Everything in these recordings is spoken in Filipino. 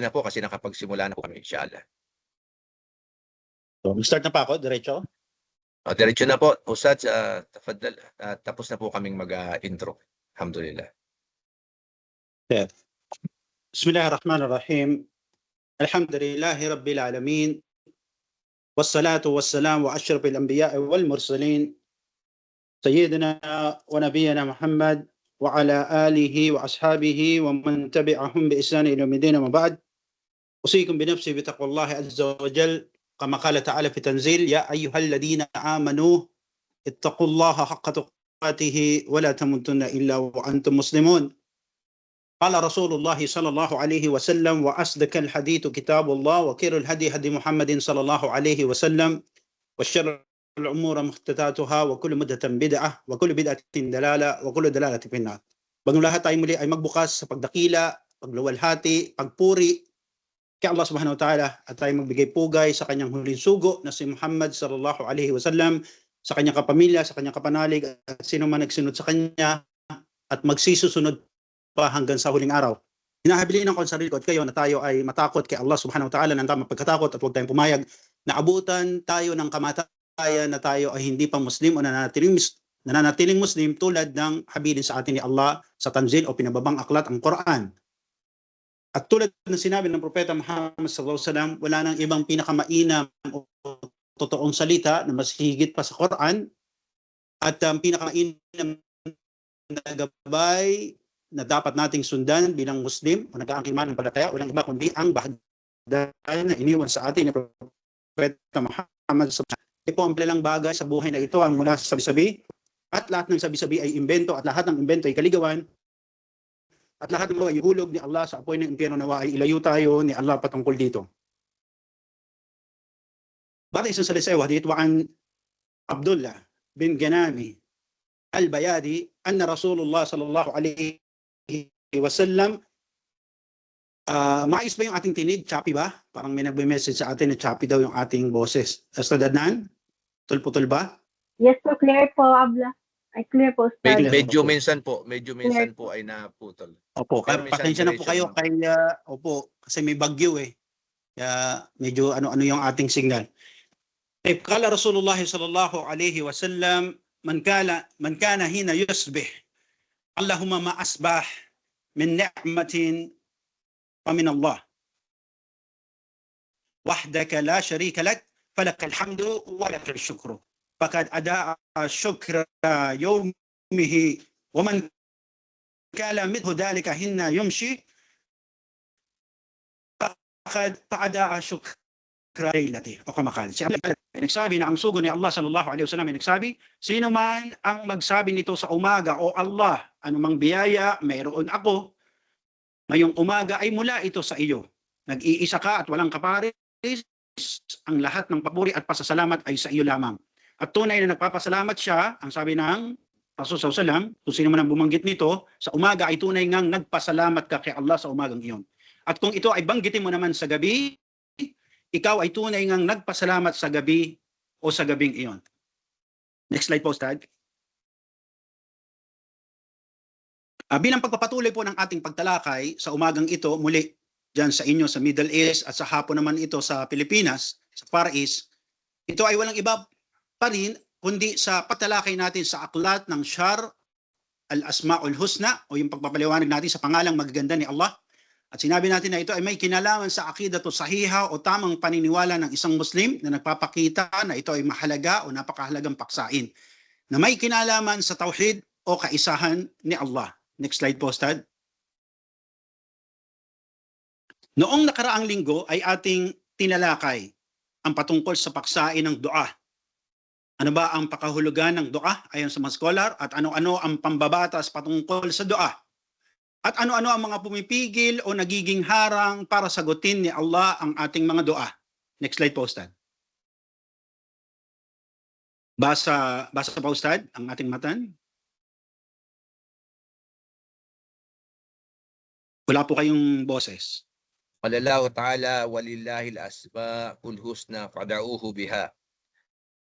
na po kasi nakapagsimula na po kami, inshallah. So, start na pa ako, diretso. Diretso na po, Ustad, tafaddal, tapos na po kaming mag-intro. Alhamdulillah. Bismillahirrahmanirrahim. Alhamdulillahi Rabbil Alamin. Wassalatu wassalamu wa ashrafil anbiya'i wal mursalin. Sayyidina wa nabiyyina Muhammad wa ala alihi wa ashabihi wa man tabi'ahum bi ihsan ila yawmiddin, amma ba'd. Usikum bi nafsi bi taqwallahi azza wa jal. كما قال تعالى في تنزيل يا أيها الذين آمنوا اتقوا الله حق تقاته ولا تموتن إلا وأنتم مسلمون. قال رسول الله صلى الله عليه وسلم وأصدق الحديث كتاب الله وخير الهدي هدي محمد صلى الله عليه وسلم وشر الأمور محدثاتها وكل محدثة بدعة وكل بدعة دلالة وكل دلالة في النار. Bagong lahat tayo muli ay magbukas sa pagdakila, pagluwalhati, pagpuri kay Allah subhanahu wa ta'ala at tayo magbigay pugay sa kanyang huling sugo na si Muhammad sallallahu alaihi wasallam, sa kanyang kapamilya, sa kanyang kapanalig at sino man nagsunod sa kanya at magsisusunod pa hanggang sa huling araw. Hinahabilin ko sa sarili ko at kayo na tayo ay matakot kay Allah subhanahu wa ta'ala ng tamang pagkatakot at huwag tayong pumayag na abutan tayo ng kamatayan na tayo ay hindi pa Muslim o nananatiling Muslim tulad ng habilin sa atin ni Allah sa Tanzil o pinababang aklat ang Quran. At tulad ng sinabi ng Propeta Muhammad sallallahu alaihi wasallam, wala nang ibang pinakamainam o totoong salita na mas higit pa sa Quran at ang pinakamainam na gabay na dapat nating sundan bilang Muslim o nag-aangkin man ng palataya, walang iba kundi ang bahagdan na iniwan sa atin ni Propeta Muhammad sallallahu alaihi wasallam. Ito ang pilalang bagay sa buhay na ito ang mula sa sabi-sabi at lahat ng sabi-sabi ay imbento at lahat ng imbento ay kaligawan. At lahat ng mga ihulog ni Allah sa apoy ng impyerno nawa ay ilayo tayo ni Allah patungkol dito. Batay sa salisay hadith wa an Abdullah bin Ganami al-Bayadi anna Rasulullah sallallahu alaihi wasallam maayos ba yung ating tinig? Choppy ba? Parang may nagbe-message sa atin na choppy daw yung ating boses. Estadadnan? Tulputol ba? Yes po, clear po, Abla. Ay, clear po, Ustad. Medyo minsan po ay naputol. Opo, Pero minsan pasensya na po kayo diretso kay opo, kasi may bagyo eh. Kaya medyo ano-ano yung ating signal. Qala Rasulullah sallallahu alaihi wasallam man kana hina yusbih Allahumma ma asbah min ni'matin fa min Allah wahdaka la sharika lak falakal hamdu wa lakal shukru faqad adaa shukra yawmihi wa man kala mithu dhalika hinna yumshi faqad adaa shukra laylati o kamakal. Siya nagsabi na ang sugo ni Allah sallallahu alaihi wasallam ay nagsabi, sino man ang magsabi nito sa umaga, o Allah, anumang biyaya mayroon ako ngayong umaga ay mula ito sa iyo. Nag-iisa ka at walang kapares, ang lahat ng papuri at pasasalamat ay sa iyo lamang. At tunay na nagpapasalamat siya, ang sabi ng Rasul sallallahu alaihi wasallam, kung sino man ang bumanggit nito, sa umaga ay tunay ngang nagpasalamat ka kay Allah sa umagang iyon. At kung ito ay banggitin mo naman sa gabi, ikaw ay tunay ngang nagpasalamat sa gabi o sa gabing iyon. Next slide po, Ustad. Bilang pagpapatuloy po ng ating pagtalakay sa umagang ito, muli dyan sa inyo sa Middle East at sa hapon naman ito sa Pilipinas, sa Far East, ito ay walang iba pa rin kundi sa pagtalakay natin sa aklat ng Syar al-Asma'ul Husna o yung pagpapaliwanag natin sa pangalang magaganda ni Allah. At sinabi natin na ito ay may kinalaman sa akidatu sahiha o tamang paniniwala ng isang Muslim na nagpapakita na ito ay mahalaga o napakahalagang paksain na may kinalaman sa tauhid o kaisahan ni Allah. Next slide po, Ustad. Noong nakaraang linggo ay ating tinalakay ang patungkol sa paksain ng dua. Ano ba ang pakahulugan ng dua ayon sa mga scholar at ano-ano ang pambabatas patungkol sa dua? At ano-ano ang mga pumipigil o nagiging harang para sagutin ni Allah ang ating mga dua. Next slide po, Ustad. Basa pa, Ustad, ang ating matan. Wala po kayong boses. قال الله تعالى ولله الأسماء الحسنى فادعوه بها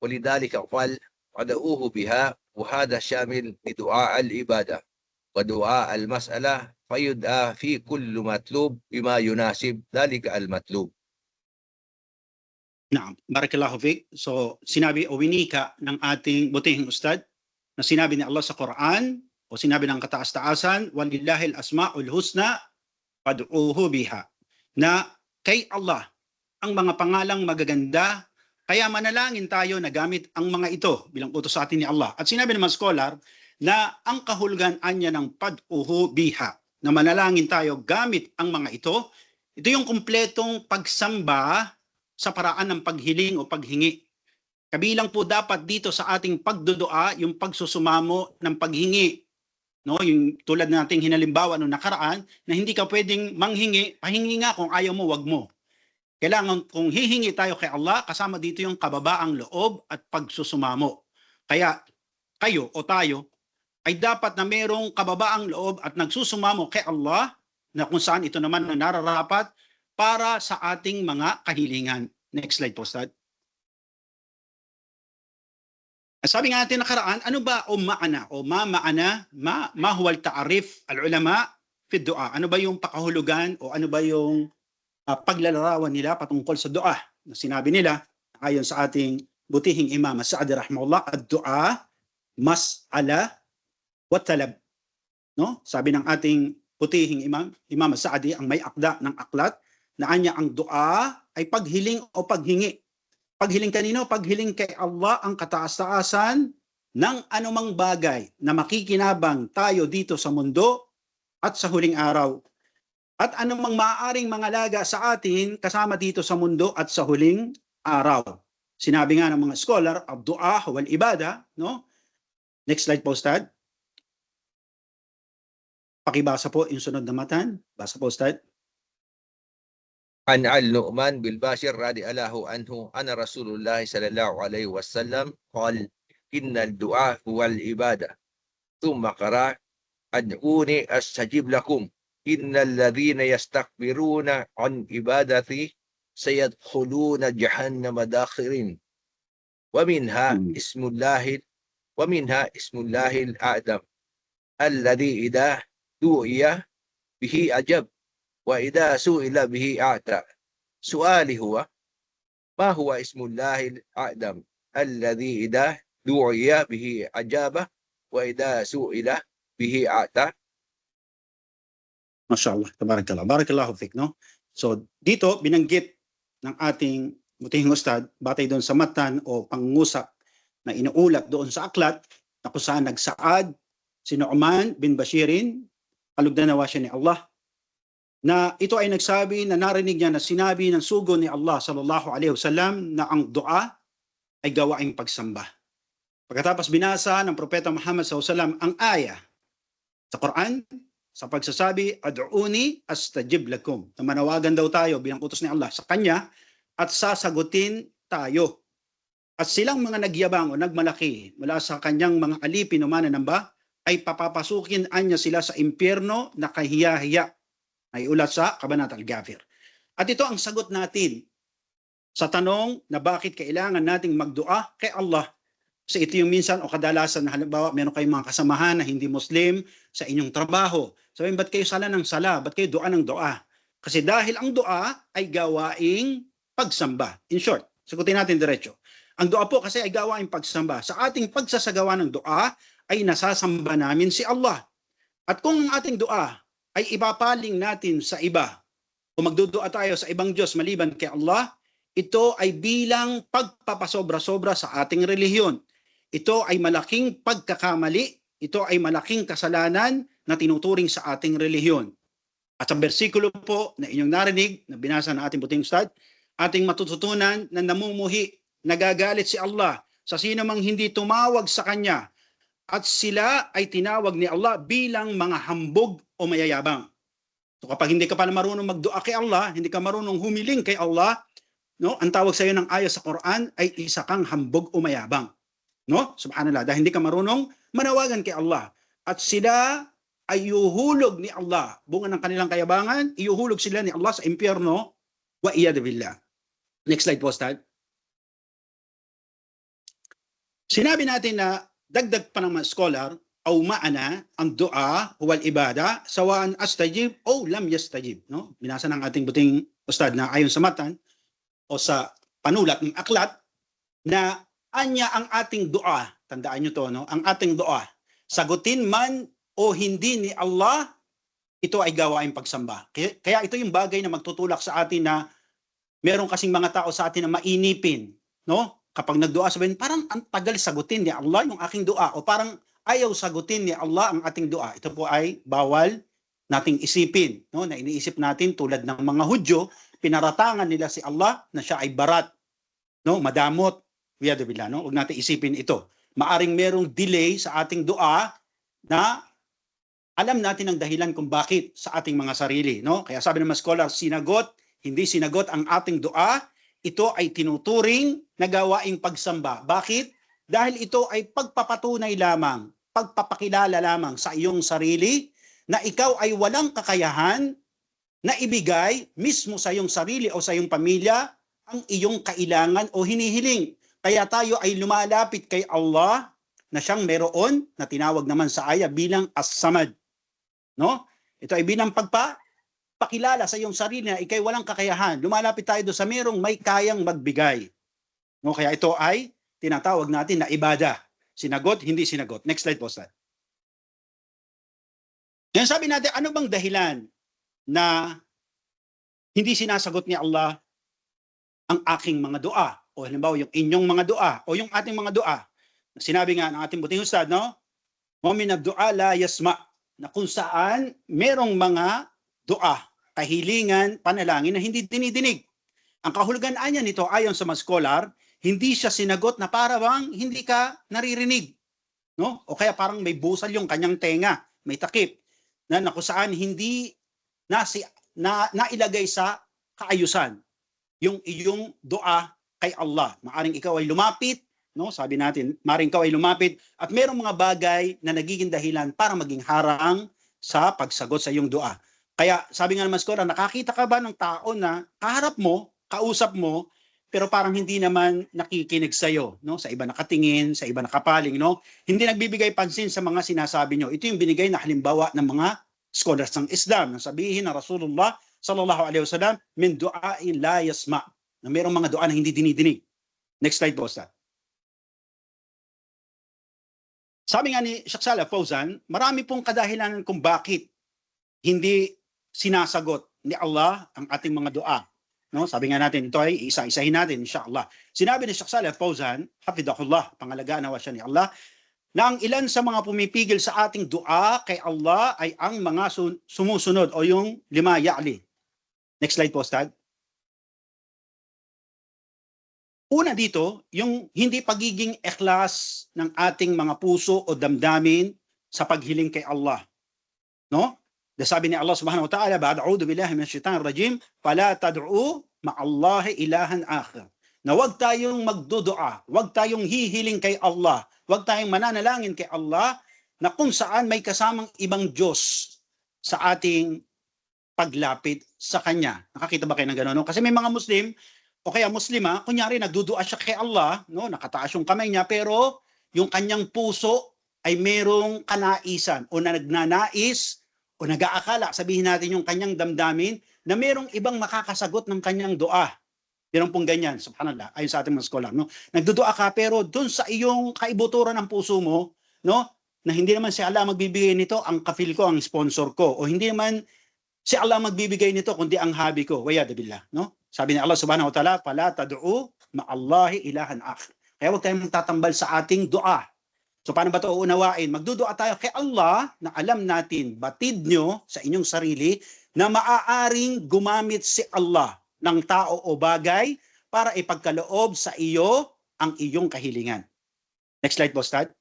ولذلك قال فادعوه بها وهذا شامل لدعاء العبادة ودعاء المسألة فيدعى في كل مطلوب بما يناسب ذلك المطلوب. Naam, barakallahu fiik. So, sinabi o winika ng ating butihing ustad na sinabi ni Allah sa Quran o sinabi ng kataas-taasan, walillahil asma'ul husna fad'uuhu biha. Na kay Allah ang mga pangalang magaganda, kaya manalangin tayo na gamit ang mga ito bilang utos sa atin ni Allah. At sinabi naman scholar na ang kahulugan anya ng pad'uhu biha, na manalangin tayo gamit ang mga ito. Ito yung kumpletong pagsamba sa paraan ng paghiling o paghingi. Kabilang po dapat dito sa ating pagdudua yung pagsusumamo ng paghingi. No, yung tulad nating hinalimbawa noong nakaraan na hindi ka pwedeng manghingi, pahingi nga, kung ayaw mo, wag mo. Kailangan kung hihingi tayo kay Allah, kasama dito yung kababaang loob at pagsusumamo. Kaya kayo o tayo ay dapat na merong kababaang loob at nagsusumamo kay Allah, na kung saan ito naman na nararapat para sa ating mga kahilingan. Next slide po, Ustad. Sabi nga natin nakaraan, ano ba o maana o maana, ma huwal ta'arif al-ulama fi du'a? Ano ba yung pakahulugan o ano ba yung paglalarawan nila patungkol sa dua? Na sinabi nila, ayon sa ating butihing Imam Sa'di rahimahullah, ad-du'a mas'ala wa talab. No? Sabi ng ating butihing Imam Sa'di, ang may akda ng aklat, na anya ang dua ay paghiling o paghingi. Paghiling kanino? Paghiling kay Allah ang kataas-taasan ng anumang bagay na makikinabang tayo dito sa mundo at sa huling araw. At anumang maaaring mangalaga sa atin kasama dito sa mundo at sa huling araw. Sinabi nga ng mga scholar, ad-du'a wal ibada, no? Next slide po, Ustad. Pakibasa po yung sunod na matan. Basa po, Ustad. عن النعمان بالباشر رضي الله عنه أن رسول الله صلى الله عليه وسلم قال إن الدعاء هو العبادة ثم قرأ ادعوني أستجب لكم إن الذين يستكبرون عن عبادتي سيدخلون جهنم داخرين ومنها اسم الله الأعظم الذي إذا دعي به أجب وإذا سئل به أعطى. سؤالي هو ما هو اسم الله الأعظم الذي إذا دعي به أجاب وإذا سئل به أعطى؟ Mashallah, tabarakallah. Barakallahu fik, no? So, dito binanggit ng ating butihing ustad, batay doon sa matan o pangungusap na inuulat doon sa aklat, na kung saan nagsaad si Nu'man bin Bashirin, kalugdan-nawa siya ni Allah, na ito ay nagsabi na narinig niya na sinabi ng sugo ni Allah sallallahu alaihi wasallam na ang dua ay gawaing pagsamba. Pagkatapos binasa ng Propeta Muhammad sallallahu alaihi wasallam ang aya sa Quran sa pagsasabi, ad'uni astajib lakum, na manawagan daw tayo bilang utos ni Allah sa kanya at sasagutin tayo. At silang mga nagyabang o nagmalaki mula sa kanyang mga alipin o mananamba ay papapasukin anya sila sa impyerno na kahiya-hiya, ay ulat sa Kabanat Al-Ghafir. At ito ang sagot natin sa tanong na bakit kailangan nating magdua kay Allah. Kasi ito yung minsan o kadalasan na halimbawa meron kayong mga kasamahan na hindi Muslim sa inyong trabaho. Sabihin, ba't kayo sala ng sala? Ba't kayo dua ng dua? Kasi dahil ang dua ay gawaing pagsamba. In short, sagutin natin diretso. Ang dua po kasi ay gawaing pagsamba. Sa ating pagsasagawa ng dua ay nasasamba namin si Allah. At kung ang ating dua ay ipapaling natin sa iba o magdudua tayo sa ibang Diyos maliban kay Allah, ito ay bilang pagpapasobra-sobra sa ating relihiyon. Ito ay malaking pagkakamali, ito ay malaking kasalanan na tinuturing sa ating relihiyon. At sa bersikulo po na inyong narinig, na binasa ng ating buting ustad, ating matututunan na namumuhi, nagagalit si Allah sa sino mang hindi tumawag sa Kanya, at sila ay tinawag ni Allah bilang mga hambog o mayayabang. So kapag hindi ka pa marunong magdua kay Allah, hindi ka marunong humiling kay Allah, no, ang tawag sa iyo ng aya sa Quran ay isa kang hambog o mayabang. No? Subhanallah, dahil hindi ka marunong manawagan kay Allah. At sila ay iuhulog ni Allah, bunga ng kanilang kayabangan, iuhulog sila ni Allah sa impyerno, wa iyad billah. Next slide po, Ustad. Sinabi natin na dagdag pa ng mga scholar, أو معنى ang dua huwal ibada sawaan astajib o lam yastajib, no? Binasa ng ating buting ustad na ayon sa matan o sa panulat ng aklat na anya ang ating dua, tandaan nyo to, no? Ang ating dua, sagutin man o hindi ni Allah, ito ay gawaing pagsamba. Kaya ito yung bagay na magtutulak sa atin na meron kasing mga tao sa atin na mainipin, no? Kapag nagdua, sabihin, parang ang tagal sagutin ni Allah yung aking dua, o parang ayaw sagutin ni Allah ang ating dua. Ito po ay bawal nating isipin, no? Na iniisip natin tulad ng mga Hudyo, pinaratangan nila si Allah na siya ay barat, no? Madamot. Wiyadubila, no? Huwag natin isipin ito. Maaring merong delay sa ating dua na alam natin ang dahilan kung bakit sa ating mga sarili, no? Kaya sabi ng mga scholar, sinagot, hindi sinagot ang ating dua, ito ay tinuturing na gawaing pagsamba. Bakit? Dahil ito ay pagpapatunay lamang, pagpapakilala lamang sa iyong sarili na ikaw ay walang kakayahan na ibigay mismo sa iyong sarili o sa iyong pamilya ang iyong kailangan o hinihiling. Kaya tayo ay lumalapit kay Allah na siyang meron na tinawag naman sa aya bilang As-Samad. No? Ito ay bilang pagpapakilala sa iyong sarili na ikay walang kakayahan. Lumalapit tayo doon sa merong may kayang magbigay. No? Kaya ito ay tinatawag natin na ibada. Sinagot, hindi sinagot. Next slide po, Stan. Ngayon sabi natin, ano bang dahilan na hindi sinasagot ni Allah ang aking mga dua? O halimbawa yung inyong mga dua o yung ating mga dua. Sinabi nga ng ating buting ustad, no? Wa min ad-du'a la yasma, na kung saan merong mga dua, kahilingan, panalangin na hindi dinidinig. Ang kahulugan niya nito ayon sa mga scholar, hindi siya sinagot na para bang hindi ka naririnig, no? O kaya parang may busal yung kanyang tenga, may takip na kung saan hindi nailagay sa kaayusan yung iyong dua kay Allah. Maaring ikaw ay lumapit, no? Sabi natin, maaring ikaw ay lumapit at merong mga bagay na nagiging dahilan para maging harang sa pagsagot sa iyong dua. Kaya sabi nga naman scholar, nakakita ka ba ng tao na kaharap mo, kausap mo, pero parang hindi naman nakikinig sa iyo, no? Sa iba nakatingin, sa iba nakapaling, no? Hindi nagbibigay pansin sa mga sinasabi nyo. Ito yung binigay na halimbawa ng mga scholars ng Islam. Sabihin na Rasulullah sallallahu alaihi wasallam, min du'ain la yasma, na mayroong mga dua na hindi dinidinig. Next slide po, Ustad. Sabi nga ni Sheikh Shalih Fawzan, marami pong kadahilanan kung bakit hindi sinasagot ni Allah ang ating mga dua. No? Sabi nga natin, ito ay isa-isahin natin, insyaAllah. Sinabi ni Sheikh Shalih Fawzan, hafidhahullah, pangalagaan nawa siya ni Allah, na ang ilan sa mga pumipigil sa ating dua kay Allah ay ang mga sumusunod o yung 5 ya'li. Next slide po, Ustad. Una dito, yung hindi pagiging ikhlas ng ating mga puso o damdamin sa paghiling kay Allah. No? Sabi ni Allah subhanahu wa ta'ala, ba'a'udhu billahi minash shaitanir rajim, fala tad'u ma'allahi ilahan akhir. Na huwag tayong magdudua, huwag tayong hihiling kay Allah, huwag tayong mananalangin kay Allah na kung saan may kasamang ibang Diyos sa ating paglapit sa Kanya. Nakakita ba kayo ng gano'n? No? Kasi may mga Muslim, o kaya Muslima, kunyari nagdudua siya kay Allah, no, nakataas yung kamay niya, pero yung kanyang puso ay merong kanaisan o nagnanais o nag-aakala, sabihin natin yung kanyang damdamin, na merong ibang makakasagot ng kanyang dua. Meron pong ganyan, subhanallah, ayon sa ating mga scholar. No? Nagdudua ka, pero dun sa iyong kaibuturan ng puso mo, no, na hindi naman si Allah magbibigay nito, ang kafil ko, ang sponsor ko, o hindi naman si Allah magbibigay nito, kundi ang habi ko, wayadabillah, no? Sabi ni Allah subhanahu wa ta'ala, fala tad'u ma'allahi ilahan akhar. Kaya huwag tayong magtatambal sa ating dua. So paano ba ito uunawain? Magdudua tayo kay Allah na alam natin, batid nyo sa inyong sarili, na maaaring gumamit si Allah ng tao o bagay para ipagkaloob sa iyo ang iyong kahilingan. Next slide po, Ustad.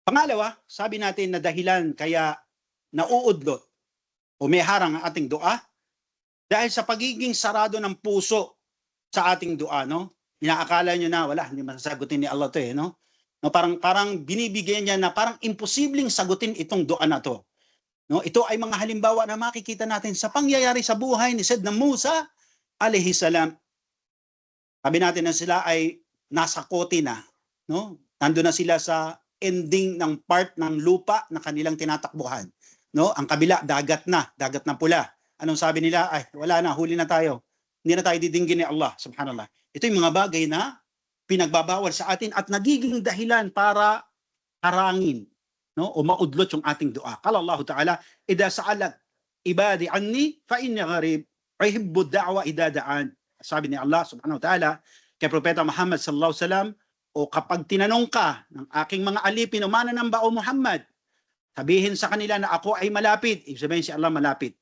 Pangalawa, sabi natin na dahilan kaya nauudlot o may harang ang ating dua, dahil sa pagiging sarado ng puso sa ating dua, no? Inaakala nyo na, wala, hindi masasagutin ni Allah to no? No, parang binibigyan niya na parang imposibleng sagutin itong dua na to. No? Ito ay mga halimbawa na makikita natin sa pangyayari sa buhay ni Sayyidina Musa alayhi salam. Sabi natin na sila ay nasa kote na, no? Nandun na sila sa ending ng part ng lupa na kanilang tinatakbuhan. No? Ang kabila, dagat na pula. Anong sabi nila? Ay, wala na, huli na tayo. Hindi na tayo didinggin ni Allah, subhanallah. Ito yung mga bagay na pinagbabawal sa atin at nagiging dahilan para harangin, no? O maudlot yung ating dua. Qala Allah Ta'ala, "Idza sa'alat ibadi anni fa inni gharib, uhibbu ad-da'wa idza da'an." Sabi ni Allah Subhanahu wa Ta'ala kay Propeta Muhammad sallallahu alaihi wasallam, o kapag tinanong ka ng aking mga alipin o mananamba o Muhammad, sabihin sa kanila na ako ay malapit. Ibig sabihin si Allah malapit.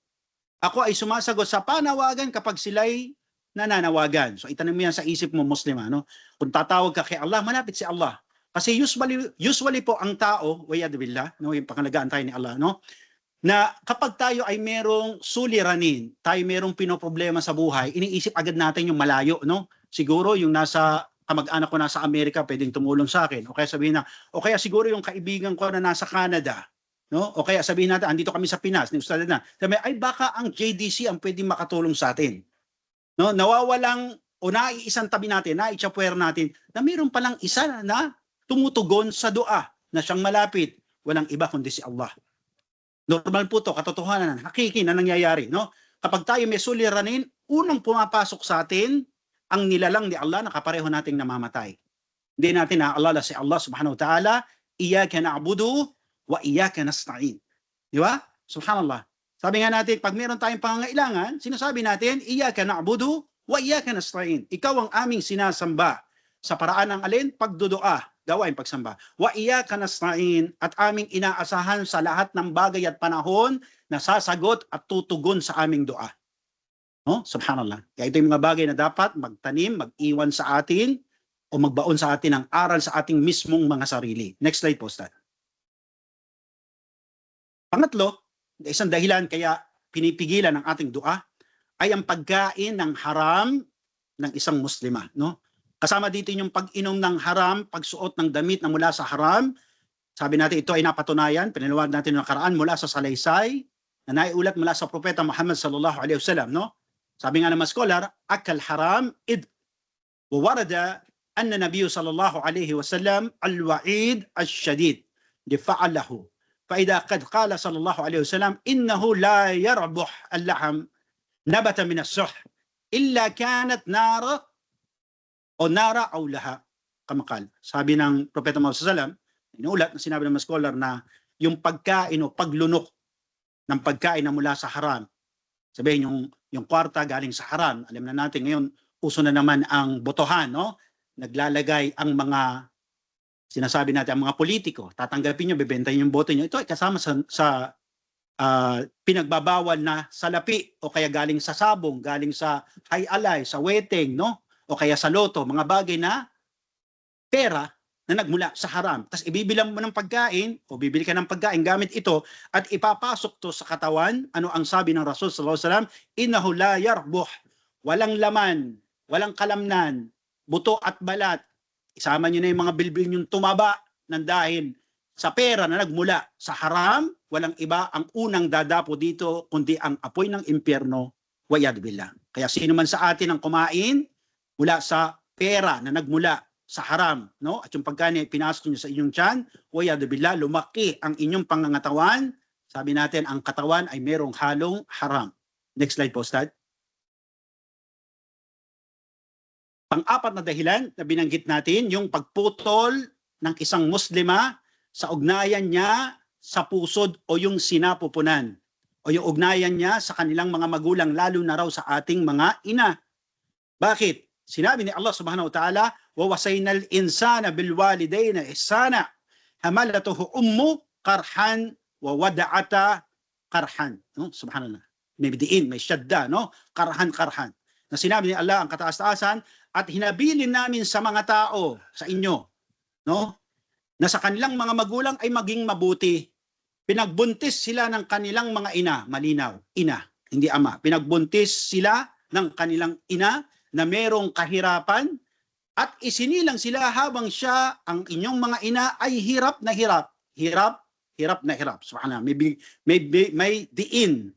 Ako ay sumasagot sa panawagan kapag sila'y nananawagan. So itanong mo yan sa isip mo, Muslim, no? Kung tatawag ka kay Allah, malapit si Allah. Kasi usually po ang tao, wa'yad billah, no, yung pangalagaan tayo ni Allah, no, na kapag tayo ay merong suliranin, tayo merong pinoproblema sa buhay, iniisip agad natin yung malayo, no? Siguro yung nasa kamag-anak ko nasa Amerika pwedeng tumulong sa akin. O kaya sabihin na, o kaya siguro yung kaibigan ko na nasa Canada, no? O kaya sabihin natin, andito kami sa Pinas, ni Ustad na. Sabi, ay baka ang JDC ang pwedeng makatulong sa atin. No, nawawalang o naiisang tabi natin, naitsapwer natin na mayroon palang isa na tumutugon sa dua na siyang malapit, walang iba kundi si Allah. Normal po to, katotohanan, hakiki na nangyayari, no? Kapag tayo may suliranin, unang pumapasok sa atin ang nilalang ni Allah na kapareho nating namamatay. Hindi natin naaalala si Allah Subhanahu wa Ta'ala, iyyaka na'budu wa iyyaka nasta'in. Di ba? Subhanallah. Sabi nga natin, pag meron tayong pangangailangan, sinasabi natin, iyyaka na'budu wa iyyaka nasta'in. Ikaw ang aming sinasamba sa paraan ng alin? Pagdudua, gawain pagsamba. Wa iyyaka nasta'in, at aming inaasahan sa lahat ng bagay at panahon na sasagot at tutugon sa aming dua. No? Subhanallah. Kaya ito yung mga bagay na dapat magtanim, mag-iwan sa atin o magbaon sa atin ng aral sa ating mismong mga sarili. Next slide po, Ustad. Pangatlo, isang dahilan kaya pinipigilan ng ating dua ay ang pagkain ng haram ng isang muslima, no? Kasama dito yung pag-inom ng haram, pagsuot ng damit na mula sa haram. Sabi natin ito ay napatunayan, pinaliwanag natin ng nakaraan mula sa salaysay na naiulat mula sa Propeta Muhammad sallallahu alaihi wasallam, no? Sabi nga ng mga scholar, akal haram id wa warada anna nabiyyu sallallahu alaihi wasallam al-wa'id ash-shadid li fa'alahu. فإذا قد قال صلى الله عليه وسلم إنه لا يربح اللحم نبت من السحر إلا كانت نار أو لها كما قال. Sabi ng Propeta Muhammad sallallahu alaihi wasallam, inuulat na sinabi ng mga scholar na yung pagkain o paglunok ng pagkain na mula sa haram. Sabihin yung kwarta galing sa haram. Alam na natin ngayon, uso na naman ang botohan, no? Naglalagay ang mga sinasabi natin ang mga politiko, tatanggapin nyo, bibenta nyo yung boto nyo. Ito ay kasama sa pinagbabawal na salapi o kaya galing sa sabong, galing sa hay-alay, sa weteng, no? O kaya sa loto, mga bagay na pera na nagmula sa haram. Tapos ibibilang mo ng pagkain o bibili ka ng pagkain gamit ito at ipapasok to sa katawan. Ano ang sabi ng Rasul sallallahu alaihi wasallam? Innahu la yarbuh, walang laman, walang kalamnan, buto at balat. Isama nyo na yung mga bilbil yung tumaba ng dahil sa pera na nagmula sa haram, walang iba ang unang dadapo dito kundi ang apoy ng impyerno, wa'yad billah. Kaya sino man sa atin ang kumain mula sa pera na nagmula sa haram, no? At yung pagkain pinasok nyo sa inyong tiyan, wa'yad billah, lumaki ang inyong pangangatawan. Sabi natin, ang katawan ay merong halong haram. Next slide po, Ustad. Pang-apat na dahilan na binanggit natin, yung pagputol ng isang muslima sa ugnayan niya sa pusod o yung sinapupunan o yung ugnayan niya sa kanilang mga magulang, lalo na raw sa ating mga ina. Bakit? Sinabi ni Allah Subhanahu wa Ta'ala, wa wasaynal insana bil walidayna ihsana hamalatuhu ummu qarhan wa wada'ata qarhan. No? Subhanallah. May bidiin, may syadda, no? Qarhan. Na sinabi ni Allah ang kataas-taasan, at hinabilin namin sa mga tao, sa inyo, no? Na sa kanilang mga magulang ay maging mabuti. Pinagbuntis sila ng kanilang mga ina, malinaw, ina, hindi ama. Pinagbuntis sila ng kanilang ina na merong kahirapan at isinilang sila habang siya, ang inyong mga ina, ay hirap na hirap. Hirap na hirap. Subhanallah. May diin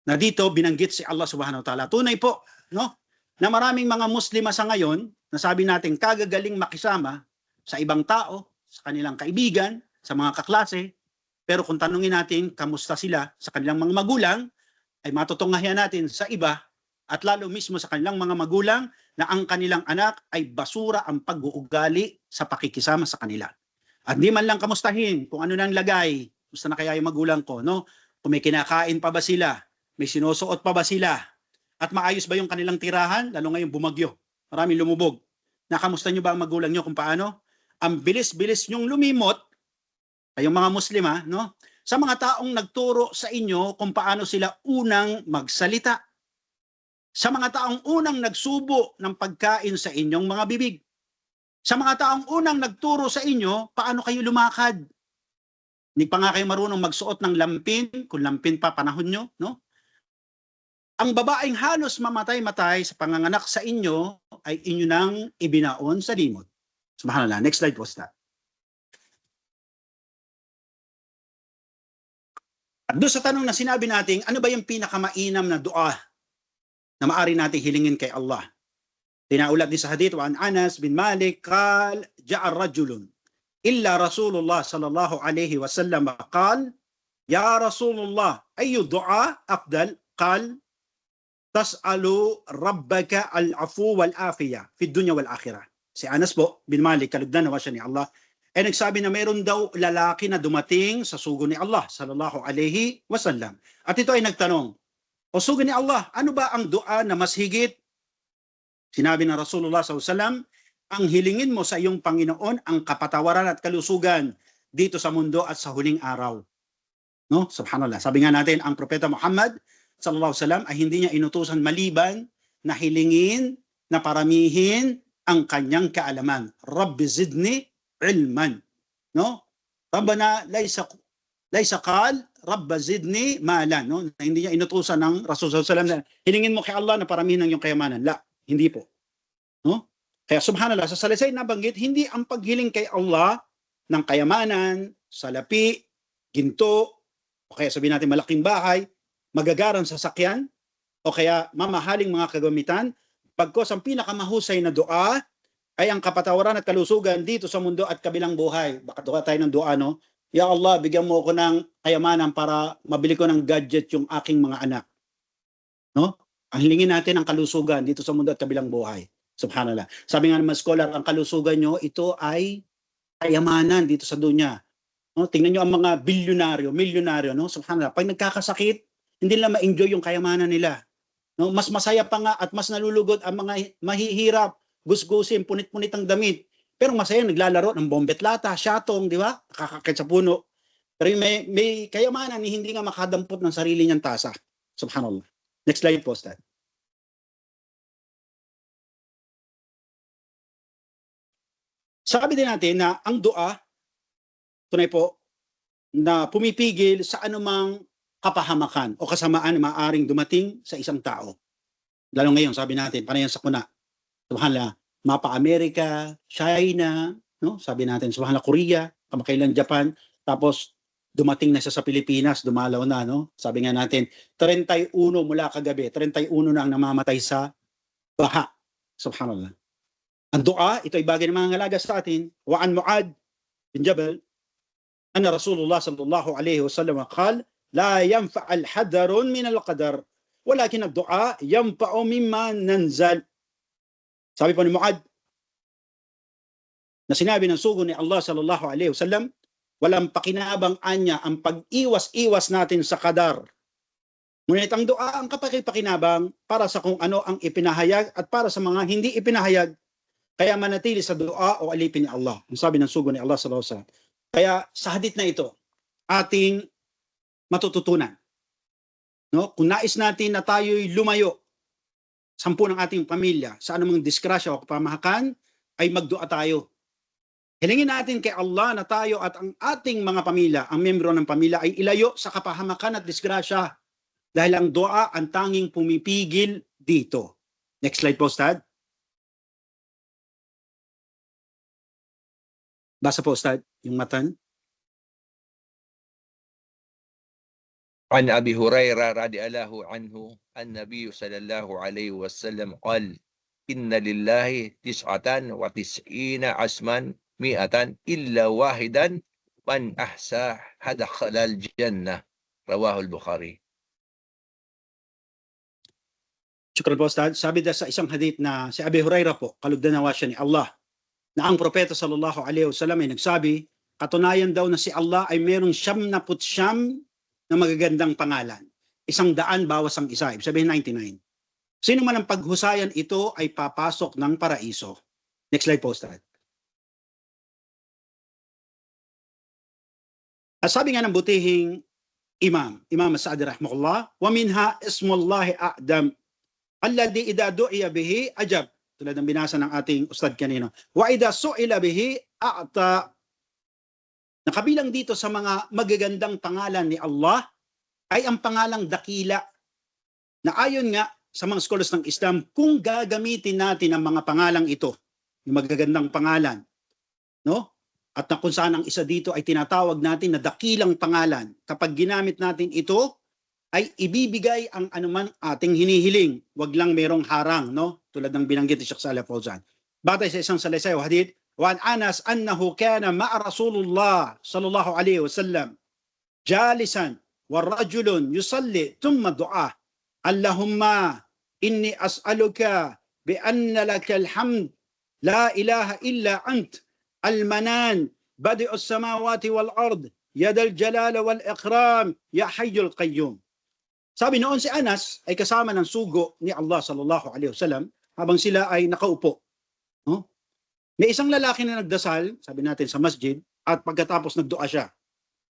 na dito binanggit si Allah Subhanahu wa Ta'ala. Tunay po, no? Na maraming mga muslima sa ngayon, nasabi natin kagagaling makisama sa ibang tao, sa kanilang kaibigan, sa mga kaklase. Pero kung tanungin natin kamusta sila sa kanilang mga magulang, ay matutunghayan natin sa iba at lalo mismo sa kanilang mga magulang na ang kanilang anak ay basura ang pag-uugali sa pakikisama sa kanila. At di man lang kamustahin kung ano nang lagay, gusto na kaya yung magulang ko, no? Kung may kinakain pa ba sila, may sinusuot pa ba sila, at maayos ba yung kanilang tirahan, lalo ngayong bumagyo, maraming lumubog. Nakamusta nyo ba ang magulang nyo kung paano? Ang bilis-bilis nyong lumimot, kayong mga Muslima, no? Sa mga taong nagturo sa inyo kung paano sila unang magsalita. Sa mga taong unang nagsubo ng pagkain sa inyong mga bibig. Sa mga taong unang nagturo sa inyo paano kayo lumakad. Hindi pa nga kayo marunong magsuot ng lampin, kung lampin pa panahon nyo, no? Ang babaeng halos mamatay-matay sa panganganak sa inyo ay inyo nang ibinaon sa limot. Subhanallah. Next slide po, Ustad. At doon sa tanong na sinabi natin, ano ba yung pinakamainam na dua na maaari natin hilingin kay Allah? Tinaulat din sa hadith, wa an Anas bin Malik, qal, ja'a rajulun illa Rasulullah sallallahu alayhi wa sallam qal, ya Rasulullah, ayu dua afdal? Qal, tas'alu rabbaka al-afu wal-afiya fi dunya wal-akhirah. Si Anas po bin Malik, kalugdan nawa siya ni Allah, ay nagsabi na mayroon daw lalaki na dumating sa sugo ni Allah sallallahu alayhi wasallam. At ito ay nagtanong, o sugo ni Allah, ano ba ang dua na mas higit? Sinabi ng Rasulullah sallallahu alayhi wasallam, ang hilingin mo sa iyong Panginoon ang kapatawaran at kalusugan dito sa mundo at sa huling araw. No? Subhanallah. Sabi nga natin, ang Propeta Muhammad sallallahu alayhi wasallam ay hindi niya inutusan maliban na hilingin, na paramihin ang kanyang kaalaman. Rabbi zidni ilman, no? Rabbana laysa qal rabba zidni malan, no? Hindi niya inutusan ng Rasulullah sallallahu alaihi wasallam na hilingin mo kay Allah na paramihin ng iyong kayamanan. La, hindi po. No? Kaya subhanallah, sa salisay nabanggit, hindi ang paghiling kay Allah ng kayamanan, salapi, ginto, o kaya sabihin natin malaking bahay, magagarang sasakyan, o kaya mamahaling mga kagamitan, pagkos ang pinakamahusay na dua ay ang kapatawaran at kalusugan dito sa mundo at kabilang buhay. Baka dua tayo ng dua, no? Ya Allah, bigyan mo ako ng kayamanan para mabili ko ng gadget yung aking mga anak. No? Ang hilingin natin ang kalusugan dito sa mundo at kabilang buhay. Subhanallah. Sabi nga ng mga scholar, ang kalusugan nyo, ito ay kayamanan dito sa dunya. No? Tingnan nyo ang mga milyonaryo, no? Subhanallah. Pag nagkakasakit, hindi nila ma-enjoy yung kayamanan nila. No? Mas masaya pa nga at mas nalulugod ang mga mahihirap, gusgusin, punit-punit ang damit. Pero masaya, naglalaro ng bombet lata, syatong, di ba? Nakakakit sa puno. Pero may kayamanan ni hindi nga makadampot ng sarili niyang tasa. Subhanallah. Next slide po, Ustad. Sabi din natin na ang dua, tunay po, na pumipigil sa anumang kapahamakan o kasamaan na maaaring dumating sa isang tao. Lalo ngayon, sabi natin, panayan sa kuna. Subhanallah, mapa Amerika, China, no? Sabi natin, subhanallah, Korea, kamakailan Japan, tapos dumating na siya sa Pilipinas, dumalaw na, no? Sabi nga natin, 31 mula kagabi, 31 na ang namamatay sa baha. Subhanallah. Ang dua, ito ay bagay ng mga ngalaga sa atin. Wa an Mu'ad bin Jabal, anna Rasulullah sallallahu alayhi wasallam qal, la yanfa'al hadarun min al-qadar, walakin ad-du'a yanfa'u mimma nanzal. Sabi po ni Mu'ad, na sinabi ng sugo ni Allah sallallahu alaihi wasallam, walang pakinabang anya ang pag-iwas-iwas natin sa qadar. Ngunit ang dua ang kapakipakinabang para sa kung ano ang ipinahayag at para sa mga hindi ipinahayag. Kaya manatili sa dua o alipin ni Allah. Ang sabi ng sugo ni Allah sallallahu alaihi wasallam. Kaya sa hadith na ito, ating matututunan. No? Kung nais natin na tayo'y lumayo, 10 ng ating pamilya, sa anumang disgrasya o kapamahakan, ay magdua tayo. Hilingin natin kay Allah na tayo at ang ating mga pamilya, ang membro ng pamilya, ay ilayo sa kapahamakan at disgrasya. Dahil ang dua ang tanging pumipigil dito. Next slide po, Ustad. Basa po, Ustad, yung matan. عن أبي هريرة رضي الله عنه النبي صلى الله عليه وسلم قال إن لله 99 اسما مئة إلا واحدا من أحساها دخل الجنة. رواه البخاري. Shukran po, Ustad. Sabi daw sa isang hadith na si Abi Hurairah po, kalugdan-nawa siya ni Allah, na ang propeta sallallahu alaihi wasallam ay nagsabi, katunayan daw na si Allah ay mayroong 99 na magagandang pangalan. 100 bawas ang isa, ibig sabihin 99. Sino man ang paghusayan ito ay papasok ng paraiso. Next slide po, Ustad. At sabi nga ng butihing Imam Sa'di rahimahullah, wa minha ismullahi a'dam alladhi idha du'iya bihi ajab. Tulad ng binasa ng ating ustad kanino. Wa idha su'ila bihi a'ta. Nakabilang dito sa mga magagandang pangalan ni Allah ay ang pangalang dakila, na ayon nga sa mga scholars ng Islam, kung gagamitin natin ang mga pangalang ito, yung magagandang pangalan, no? At na kung saan ang isa dito ay tinatawag natin na dakilang pangalan, kapag ginamit natin ito, ay ibibigay ang anuman ating hinihiling. Wag lang merong harang, no? Tulad ng binanggit ni Sheikh Saleh Fawzan. Batay sa isang salaysay o hadith, wa an Anas annahu kana ma'a Rasulullah sallallahu alaihi wasallam jalisan wa rajulun yusalli thumma du'a Allahumma inni as'aluka bi anna lakal hamd la ilaha illa ant al-manan badi'us samawati wal ard yadal jalala wal ikram ya hayyul qayyum. Sabi noon si Anas ay kasama ng sugo ni Allah sallallahu alaihi wasallam habang sila ay nakaupo. No? May isang lalaki na nagdasal, sabi natin sa masjid, at pagkatapos nagdua siya.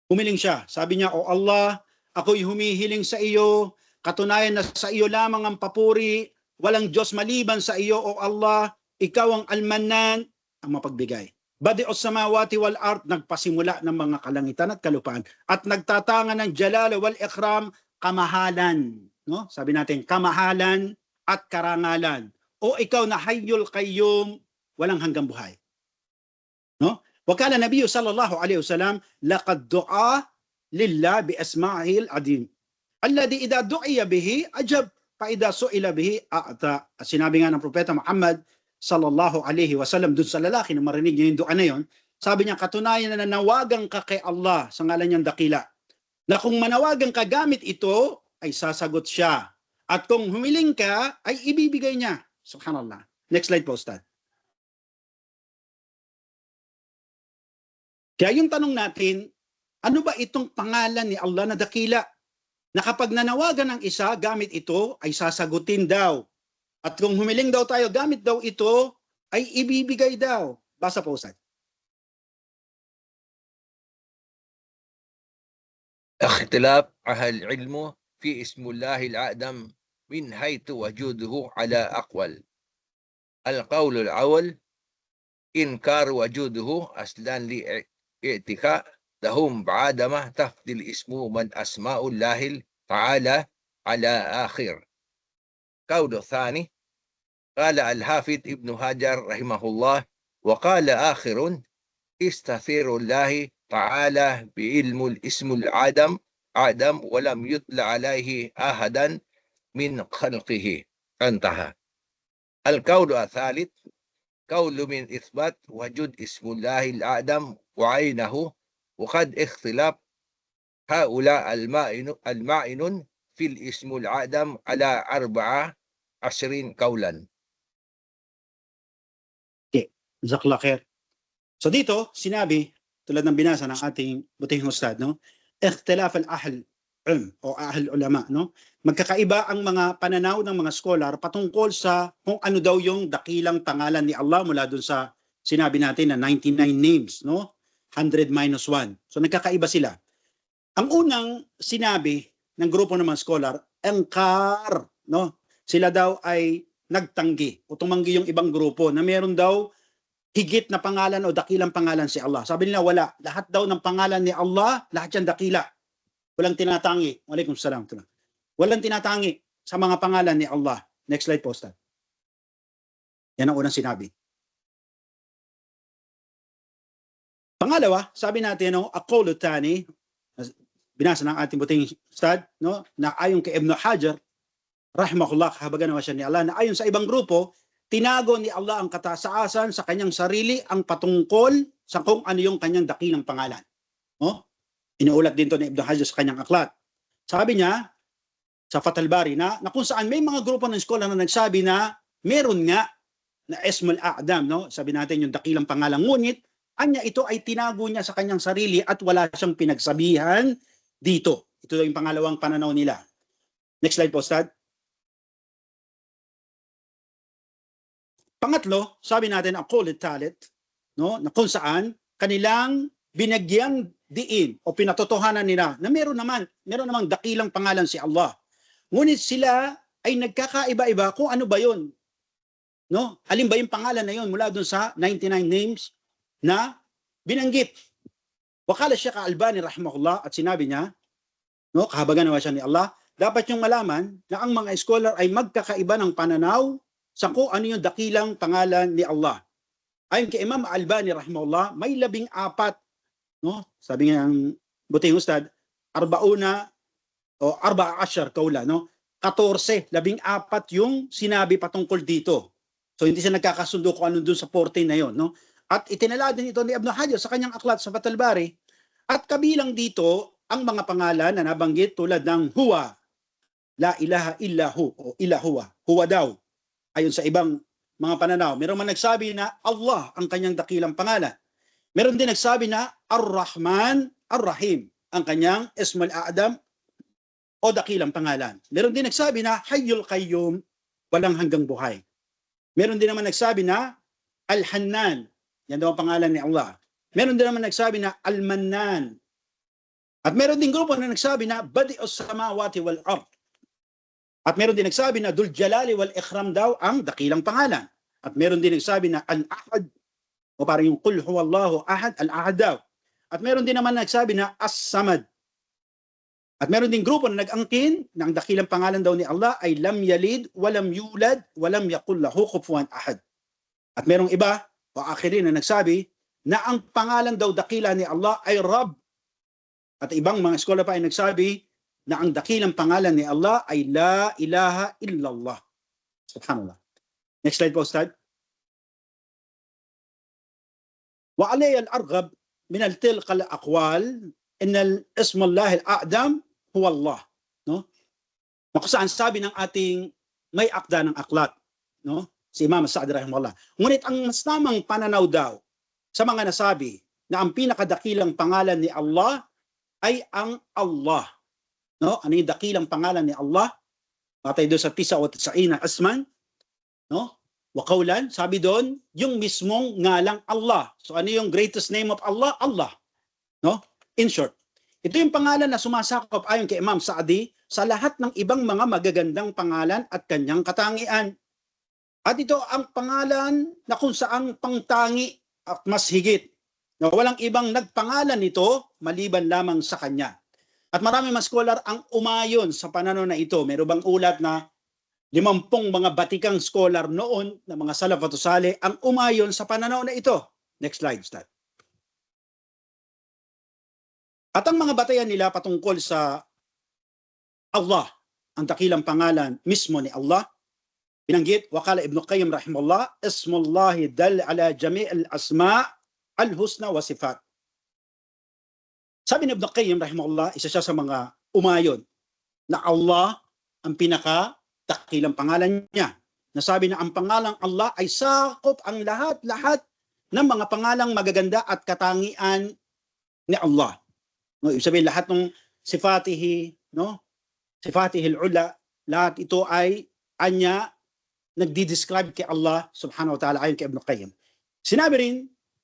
Humiling siya. Sabi niya, O Allah, ako'y humihiling sa iyo, katunayan na sa iyo lamang ang papuri, walang Diyos maliban sa iyo, O Allah, ikaw ang almanan, ang mapagbigay. Badi'us samawati wal ard, nagpasimula ng mga kalangitan at kalupaan, at nagtatanga ng jalala wal ikram, kamahalan, no? Sabi natin kamahalan at karangalan. O ikaw na hayyul qayyum, walang hanggang buhay. No? Wa kana nabiyyu sallallahu alaihi wasallam laqad du'a lillah bi asma'ihil adim alladhi idha du'iya bihi ajab fa idha su'ila bihi a'ta. Sinabi nga ng propeta Muhammad sallallahu alaihi wasallam dun sa lalaki na marinig niya yung dua na yon, sabi niya katunayan na nanawagan ka kay Allah sa ngalan niyang dakila, na kung manawagan ka gamit ito, ay sasagot siya. At kung humiling ka, ay ibibigay niya. Subhanallah. Next slide po, Ustad. Kaya yung tanong natin, ano ba itong pangalan ni Allah na dakila? Na kapag nanawagan ng isa, gamit ito, ay sasagutin daw. At kung humiling daw tayo, gamit daw ito, ay ibibigay daw. Basa po, Ustad. اختلاف أهل العلم في اسم الله الأعظم من حيث وجوده على أقوال. القول الأول إنكار وجوده أصلا لاعتقاد لهم بعدم تفضيل اسم من أسماء الله تعالى على آخر. قول الثاني قال الحافظ ابن حجر رحمه الله وقال آخر استثير الله تعالى بعلم الاسم العدم ولم يطلع عليه أحدا من خلقه. انتهى. القول الثالث قول من إثبات وجود اسم الله الأعظم وعينه وقد اختلاف هؤلاء المائن في الاسم الأعظم على 24 قولا. Okay. Jazakallah khair. So dito, sinabi, tulad ng binasa ng ating butihing ustad, no? Ikhtilaf al-ahl o ahl ulama, no? Magkakaiba ang mga pananaw ng mga scholar patungkol sa kung ano daw yung dakilang pangalan ni Allah mula dun sa sinabi natin na 99 names, no? 100 minus 1. So nagkakaiba sila. Ang unang sinabi ng grupo ng mga scholar, angkar, no? Sila daw ay nagtanggi o tumanggi yung ibang grupo na meron daw higit na pangalan o dakilang pangalan si Allah. Sabi nila wala. Lahat daw ng pangalan ni Allah, lahat yan dakila. Walang tinatangi. Waalaikumsalam. Walang tinatangi sa mga pangalan ni Allah. Next slide po, Ustad. Yan ang unang sinabi. Pangalawa, sabi natin, no, aqawlu tani, binasa ng ating buting Ustad, no, na ayon kay Ibn Hajar, rahimahullah, kahabagan naman siya ni Allah, na ayon sa ibang grupo, tinago ni Allah ang katasaasan sa kanyang sarili ang patungkol sa kung ano yung kanyang dakilang pangalan. No? Inuulat din to ni Ibn Hajar sa kanyang aklat. Sabi niya sa Fathul Bari na kung saan may mga grupo ng scholar na nagsabi na meron nga na Ismul A'dam, no? Sabi natin yung dakilang pangalan, ngunit anya ito ay tinago niya sa kanyang sarili at wala siyang pinagsabihan dito. Ito yung pangalawang pananaw nila. Next slide po, Ustad. Pangatlo, sabi natin ang Qulit Talit, no, na kung saan kanilang binagyang diin o pinatotohanan nila na meron namang dakilang pangalan si Allah. Ngunit sila ay nagkakaiba-iba kung ano ba yun. No? Alin ba yung pangalan na yun mula dun sa 99 names na binanggit. Wakala Syekh Albani rahimahullah at sinabi niya, no, kahabagan naman siya ni Allah, dapat yung malaman na ang mga scholar ay magkakaiba ng pananaw sa kung ano yung dakilang pangalan ni Allah. Ayon kay Imam Albani rahimahullah, may 14, no? Sabi nga ng buting ustad, 14 o 14 kaula, no? 14, 14 yung sinabi patungkol dito. So hindi siya nagkakasundo kung ano dun sa 14 na yon, no? At itinala din ito ni Ibn Hajar sa kanyang aklat sa Fathul Bari. At kabilang dito ang mga pangalan na nabanggit tulad ng Huwa, La ilaha illahu o ilahuwa, Huwa daw. Ayon sa ibang mga pananaw, meron man nagsabi na Allah ang kanyang dakilang pangalan. Meron din nagsabi na Ar-Rahman, Ar-Rahim ang kanyang Ismul A'dam o dakilang pangalan. Meron din nagsabi na Hayyul Qayyum, walang hanggang buhay. Meron din naman nagsabi na Al-Hannan, yan daw ang pangalan ni Allah. Meron din naman nagsabi na Al-Mannan. At meron din grupo na nagsabi na Badi'us Samawati wal Ard. At meron din nagsabi na Dul Jalali wal Ikram daw ang dakilang pangalan. At meron din nagsabi na Al-Ahad, o parang yung Qul Huwallahu Ahad, Al-Ahad daw. At meron din naman nagsabi na As-Samad. At meron din grupo na nag-angkin na ang dakilang pangalan daw ni Allah ay Lam Yalid, Walam Yulad, Walam Yaqul Lahu Kufuwan Ahad. At merong iba, o akhirin na nagsabi, na ang pangalan daw dakila ni Allah ay Rabb. At ibang mga eskola pa ay nagsabi na ang dakilang pangalan ni Allah ay La ilaha illallah. Subhanallah. Next slide po, Ustad. Wa alay al-arghab min al-tilqa al-aqwal inna al-ism Allah al-a'dam huwa Allah. No? Kung sabi ng ating may akda ng aklat, no? Si Imam Sa'di rahimahullah. Ngunit ang mas tamang pananaw daw sa mga nasabi na ang pinakadakilang pangalan ni Allah ay ang Allah. No? Ano yung dakilang pangalan ni Allah? Patay doon sa 99 asman, no? Wa qawlan, sabi doon, yung mismong ngalang Allah. So ano yung greatest name of Allah? Allah. No? In short, ito yung pangalan na sumasakop ayon kay Imam Sa'di sa lahat ng ibang mga magagandang pangalan at kanyang katangian. At ito ang pangalan na kung saang pangtangi at mas higit na walang ibang nagpangalan nito maliban lamang sa kanya. At marami mga scholar ang umayon sa pananaw na ito. Meron bang ulat na 50 mga batikang scholar noon na mga Salafatus Salih ang umayon sa pananaw na ito. Next slide, Ustad. At ang mga batayan nila patungkol sa Allah, ang dakilang pangalan mismo ni Allah, binanggit, wakala Ibn Qayyim rahimahullah, Ismullahi dal ala jami' al-asma' al-husna wa sifat. Sabi ni Ibn Qayyim rahimahullah, isa siya sa mga umayon na Allah ang pinaka-dakilang pangalan niya. Nasabi na ang pangalang Allah ay sakop ang lahat-lahat ng mga pangalang magaganda at katangian ni Allah. No, ibig sabihin lahat ng sifatihi, no? Sifatihil ula, lahat ito ay anya nagdi-describe kay Allah subhanahu wa ta'ala ayon kay Ibn Qayyim. Sinabi rin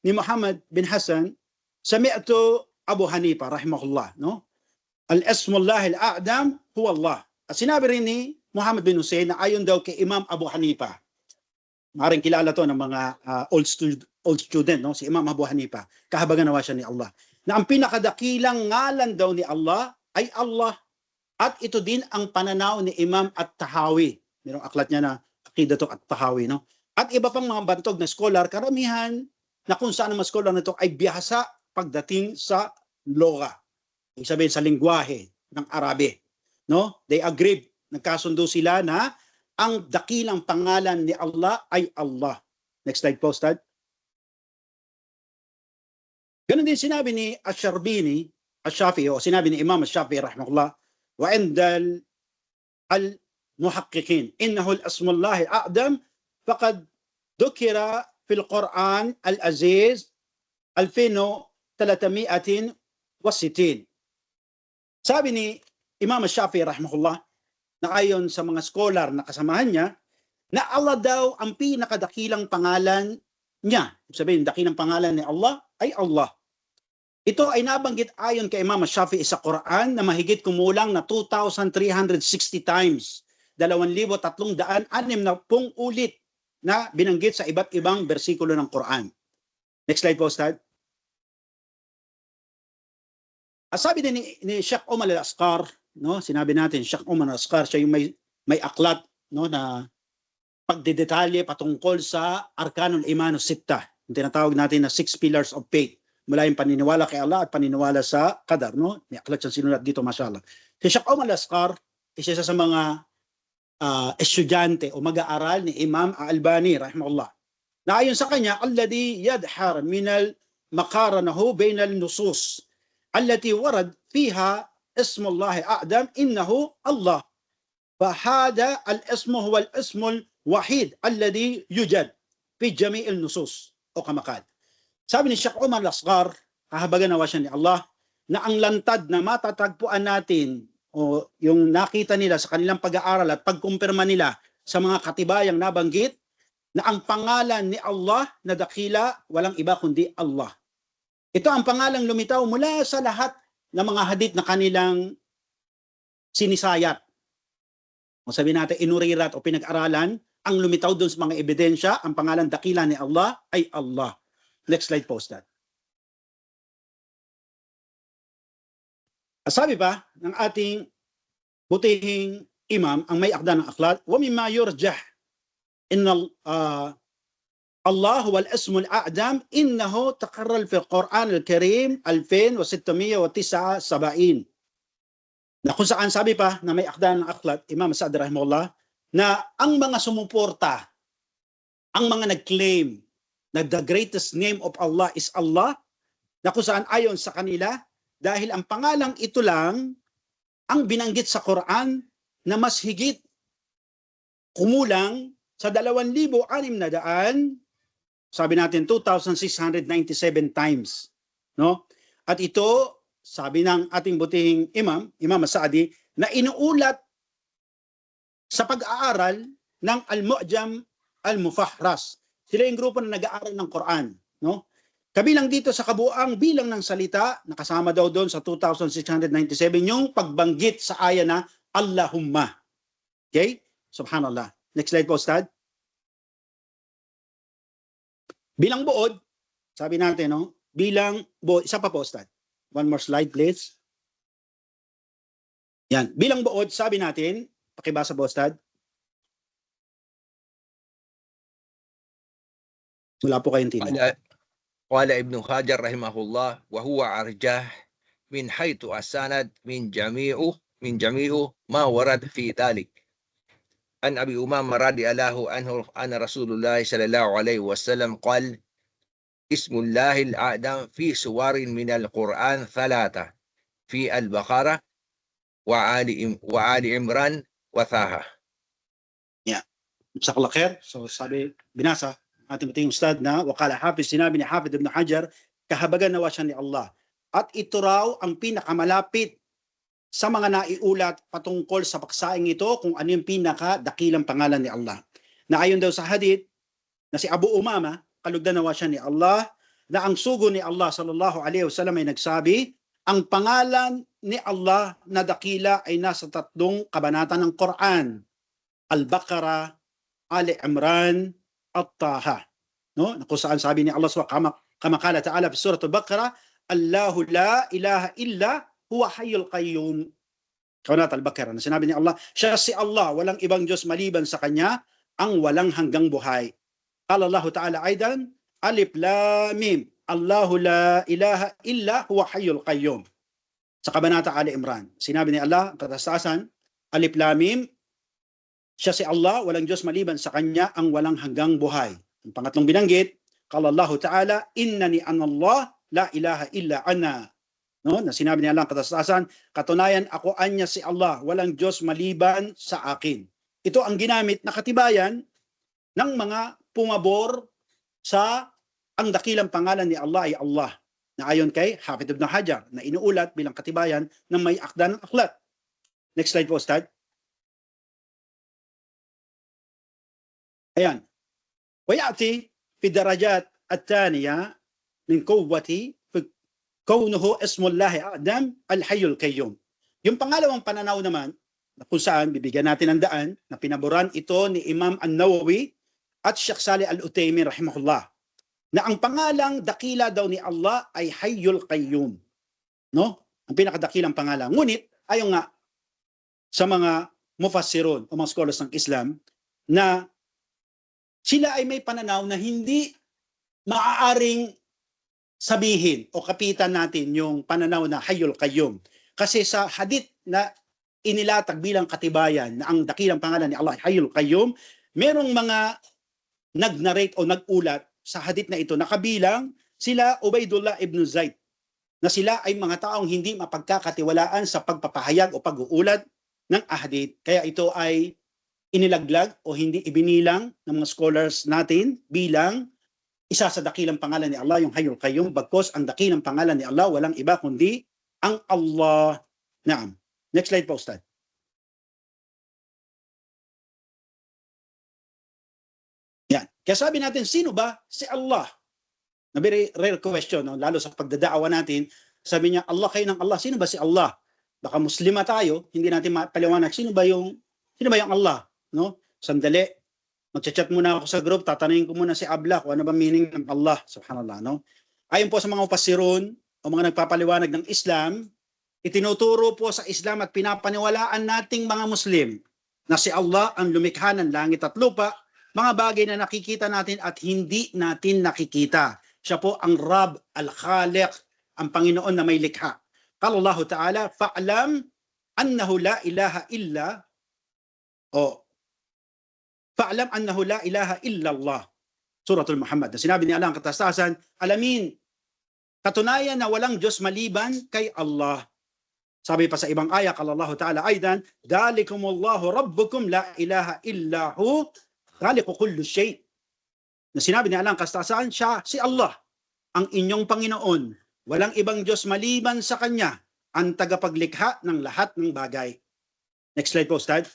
ni Muhammad bin Hassan, sami'tu Abu Hanifa rahimahullah, no? Al-ismullah al-a'dam huwa Allah. At sinabi rin ni Muhammad bin Hussein na ayon daw kay Imam Abu Hanifa. Maring kilala to ng mga old student, no? Si Imam Abu Hanifa. Kahabagan nawa siya ni Allah. Na ang pinakadakilang ngalan daw ni Allah ay Allah. At ito din ang pananaw ni Imam At-Tahawi. Merong aklat niya na Aqidatu At-Tahawi, no? At iba pang mga bantog na scholar, karamihan na kung saan ang mga scholar nito ay bihasa pagdating sa loga. Ibig sabihin sa lingwahe ng Arabe, no? They agreed, nagkasundo sila na ang dakilang pangalan ni Allah ay Allah. Next slide po, Ustad. Ganun din sinabi ni Ash-Sharbini, Ash-Shafi'i, o sinabi ni Imam Ash-Shafi'i rahimahullah, wa indal al-muhaqqiqin, innahu al-asmullahi al-a'dam, faqad dukira fil Quran al-Aziz 2360. Sabi ni Imam Ash-Shafi'i rahimahullah, na ayon sa mga scholar na kasamahan niya, na Allah daw ang pinakadakilang pangalan niya. Sabihin, dakilang pangalan ni Allah ay Allah. Ito ay nabanggit ayon kay Imam Shafi'i sa Quran na mahigit kumulang na 2,360 times. 2,360 ulit na binanggit sa iba't ibang bersikulo ng Quran. Next slide po, Ustad. Sabi din ni Sheikh Omar Al-Asqar, no, sinabi natin, Sheikh Omar Al-Asqar, siya yung may aklat, no, na pagdedetalye patungkol sa Arkanul Iman Sittah, yung tinatawag natin na 6 pillars of faith, mula yung paniniwala kay Allah at paniniwala sa qadar, no? May aklat siyang sinulat dito, mashallah. Si Sheikh Omar Al-Asqar, isa sa mga estudyante o mag-aaral ni Imam Al-Albani rahimahullah. Na ayon sa kanya, alladhi yadhar minal maqaranahu bainal nusus allati warad fiha ismullahi a'dam innahu Allah. Fahada al-ismu huwa al-ismul wahid alladhi yujad fi jami'il nusus o kamakal. Sabi ni Sheikh Omar Al-Asqar, kahabagan nawa siya ni Allah, na ang lantad na matatagpuan natin o yung nakita nila sa kanilang pag-aaral at pagkumpirma nila sa mga katibayang nabanggit, na ang pangalan ni Allah na dakila walang iba kundi Allah. Ito ang pangalang lumitaw mula sa lahat ng mga hadith na kanilang sinisayat. O sabi natin, inurirat o pinag-aralan, ang lumitaw doon sa mga ebidensya, ang pangalan dakila ni Allah ay Allah. Next slide po, Ustad. Sabi pa ng ating butihing imam, ang may akda ng akhlaq, wa mimma yurjah inna Allah huwa al-ismu al-a'dam innahu taqarral fi al-Quran al-Karim 2679. Na kung saan sabi pa na may akda ng akhlaq, Imam Sa'd rahimahullah, na ang mga sumuporta, ang mga nag-claim na the greatest name of Allah is Allah, na kung saan ayon sa kanila, dahil ang pangalang ito lang ang binanggit sa Quran na mas higit kumulang sa 2,600, sabi natin 2,697 times, no? At ito, sabi ng ating butihing imam, Imam Sa'di, na inuulat sa pag-aaral ng Al-Mu'jam Al-Mufahras. Sila yung grupo na nag-aaral ng Quran, no? Kabilang dito sa kabuang bilang ng salita, nakasama daw doon sa 2,697 yung pagbanggit sa aya na Allahumma. Okay? Subhanallah. Next slide po, Ustad. Bilang buod, sabi natin, no? Bilang buod, isa pa po, Ustad. One more slide, please. Yan. Bilang buod, sabi natin, pakibasa po, Ustad. Wala po kayong tinig. قال ابن حجر رحمه الله وهو أرجح من حيث السند من جميع ما ورد في ذلك. عن أبي أمامة رضي الله عنه أن رسول الله صلى الله عليه وسلم قال اسم الله الأعظم في سور من القرآن 3 في البقرة وآل عمران وطه. Yeah. Jazakallah khair. So sabi, binasa ating buting ustad na wakala Hafiz, sinabi ni Hafid ibn Hajar, kahabagan nawa siya ni Allah. At ito raw ang pinakamalapit sa mga naiulat patungkol sa paksaing ito kung ano yung pinakadakilang pangalan ni Allah. Na ayon daw sa hadith na si Abu Umama, kalugdan nawa siya ni Allah, na ang sugo ni Allah sallallahu alaihi wasallam ay nagsabi, ang pangalan ni Allah na dakila ay nasa 3 kabanata ng Quran. Al-Baqarah, Ali Imran, at Taha. No? Kung saan sabi ni Allah subhanahu kama qala ta'ala fi surah Al-Baqarah, Allahu la ilaha illa huwa hayyul qayyum. Kaunat Al-Baqarah, na sinabi ni Allah, siya si Allah, walang ibang Diyos maliban sa Kanya, ang walang hanggang buhay. Qala Allah ta'ala aidan, Alif Lam Mim, Allahu la ilaha illa huwa hayyul qayyum. Sa kabanata Ali Imran, sinabi ni Allah, katastasan, Alif Lam Mim, Siya si Allah, walang Diyos maliban sa Kanya ang walang hanggang buhay. Ang pangatlong binanggit, qala Allah Ta'ala, innani anallah la ilaha illa ana. No, na sinabi niya lang katastasan, katunayan ako anya si Allah, walang Diyos maliban sa akin. Ito ang ginamit na katibayan ng mga pumabor sa ang dakilang pangalan ni Allah ay Allah, na ayon kay Hafid ibn Hajar na inuulat bilang katibayan ng may akda ng aklat. Next slide po, Ustad. Ayan. ويأتي في الدرجات الثانية من قوة كونه اسم الله أعظم الحي القيوم. Yung pangalawang pananaw naman, na kung saan bibigyan natin ng daan, na pinaboran ito ni Imam An-Nawawi at Sheikh Salih Al-Utaymin rahimahullah, na ang pangalang dakila daw ni Allah ay Hayyul Qayyum. No? Ang pinakadakilang pangalan. Ngunit, ayon nga sa mga mufassirun o mga scholars ng Islam, na sila ay may pananaw na hindi maaaring sabihin o kapitan natin yung pananaw na Hayyul Qayyum. Kasi sa hadith na inilatag bilang katibayan na ang dakilang pangalan ni Allah Hayyul Qayyum, merong mga nag-narrate o nag-ulat sa hadith na ito na kabilang sila Ubaydullah ibn Zaid, na sila ay mga taong hindi mapagkakatiwalaan sa pagpapahayag o pag-uulat ng ahadith. Kaya ito ay inilaglag o hindi ibinilang ng mga scholars natin bilang isa sa dakilang pangalan ni Allah, yung Hayyul Qayyum, bagkos ang dakilang pangalan ni Allah walang iba kundi ang Allah. Naam. Next slide po, Ustad. Yan. Kaya sabi natin, sino ba si Allah? Na very rare question, no? Lalo sa pagdadaawa natin, sabi niya, Allah kayo ng Allah. Sino ba si Allah? Baka muslima tayo, hindi natin mapaliwanag, sino ba yung Allah? No? Sandali, magchat-chat muna ako sa group, tatanungin ko muna si Abla kung ano ba meaning ng Allah, subhanallah, no? Ayon po sa mga mufassirun o mga nagpapaliwanag ng Islam, itinuturo po sa Islam at pinapaniwalaan nating mga Muslim na si Allah ang lumikha ng langit at lupa, mga bagay na nakikita natin at hindi natin nakikita. Siya po ang Rabb al-Khaliq, ang Panginoon na may likha. Qala Allah Ta'ala, fa'lam annahu la ilaha illa fa'lam annahu la ilaha illa Allah. Suratul Muhammad. Na sinabi ni Allah ang katastasan, alamin, katunayan na walang Diyos maliban kay Allah. Sabi pa sa ibang aya, qala Allah Ta'ala aidan, dalikumullahu rabbukum la ilaha illahu khaliqu kulli shay. Na sinabi ni Allah ang katastasan, siya si Allah, ang inyong Panginoon. Walang ibang Diyos maliban sa Kanya, ang tagapaglikha ng lahat ng bagay. Next slide po, Ustad.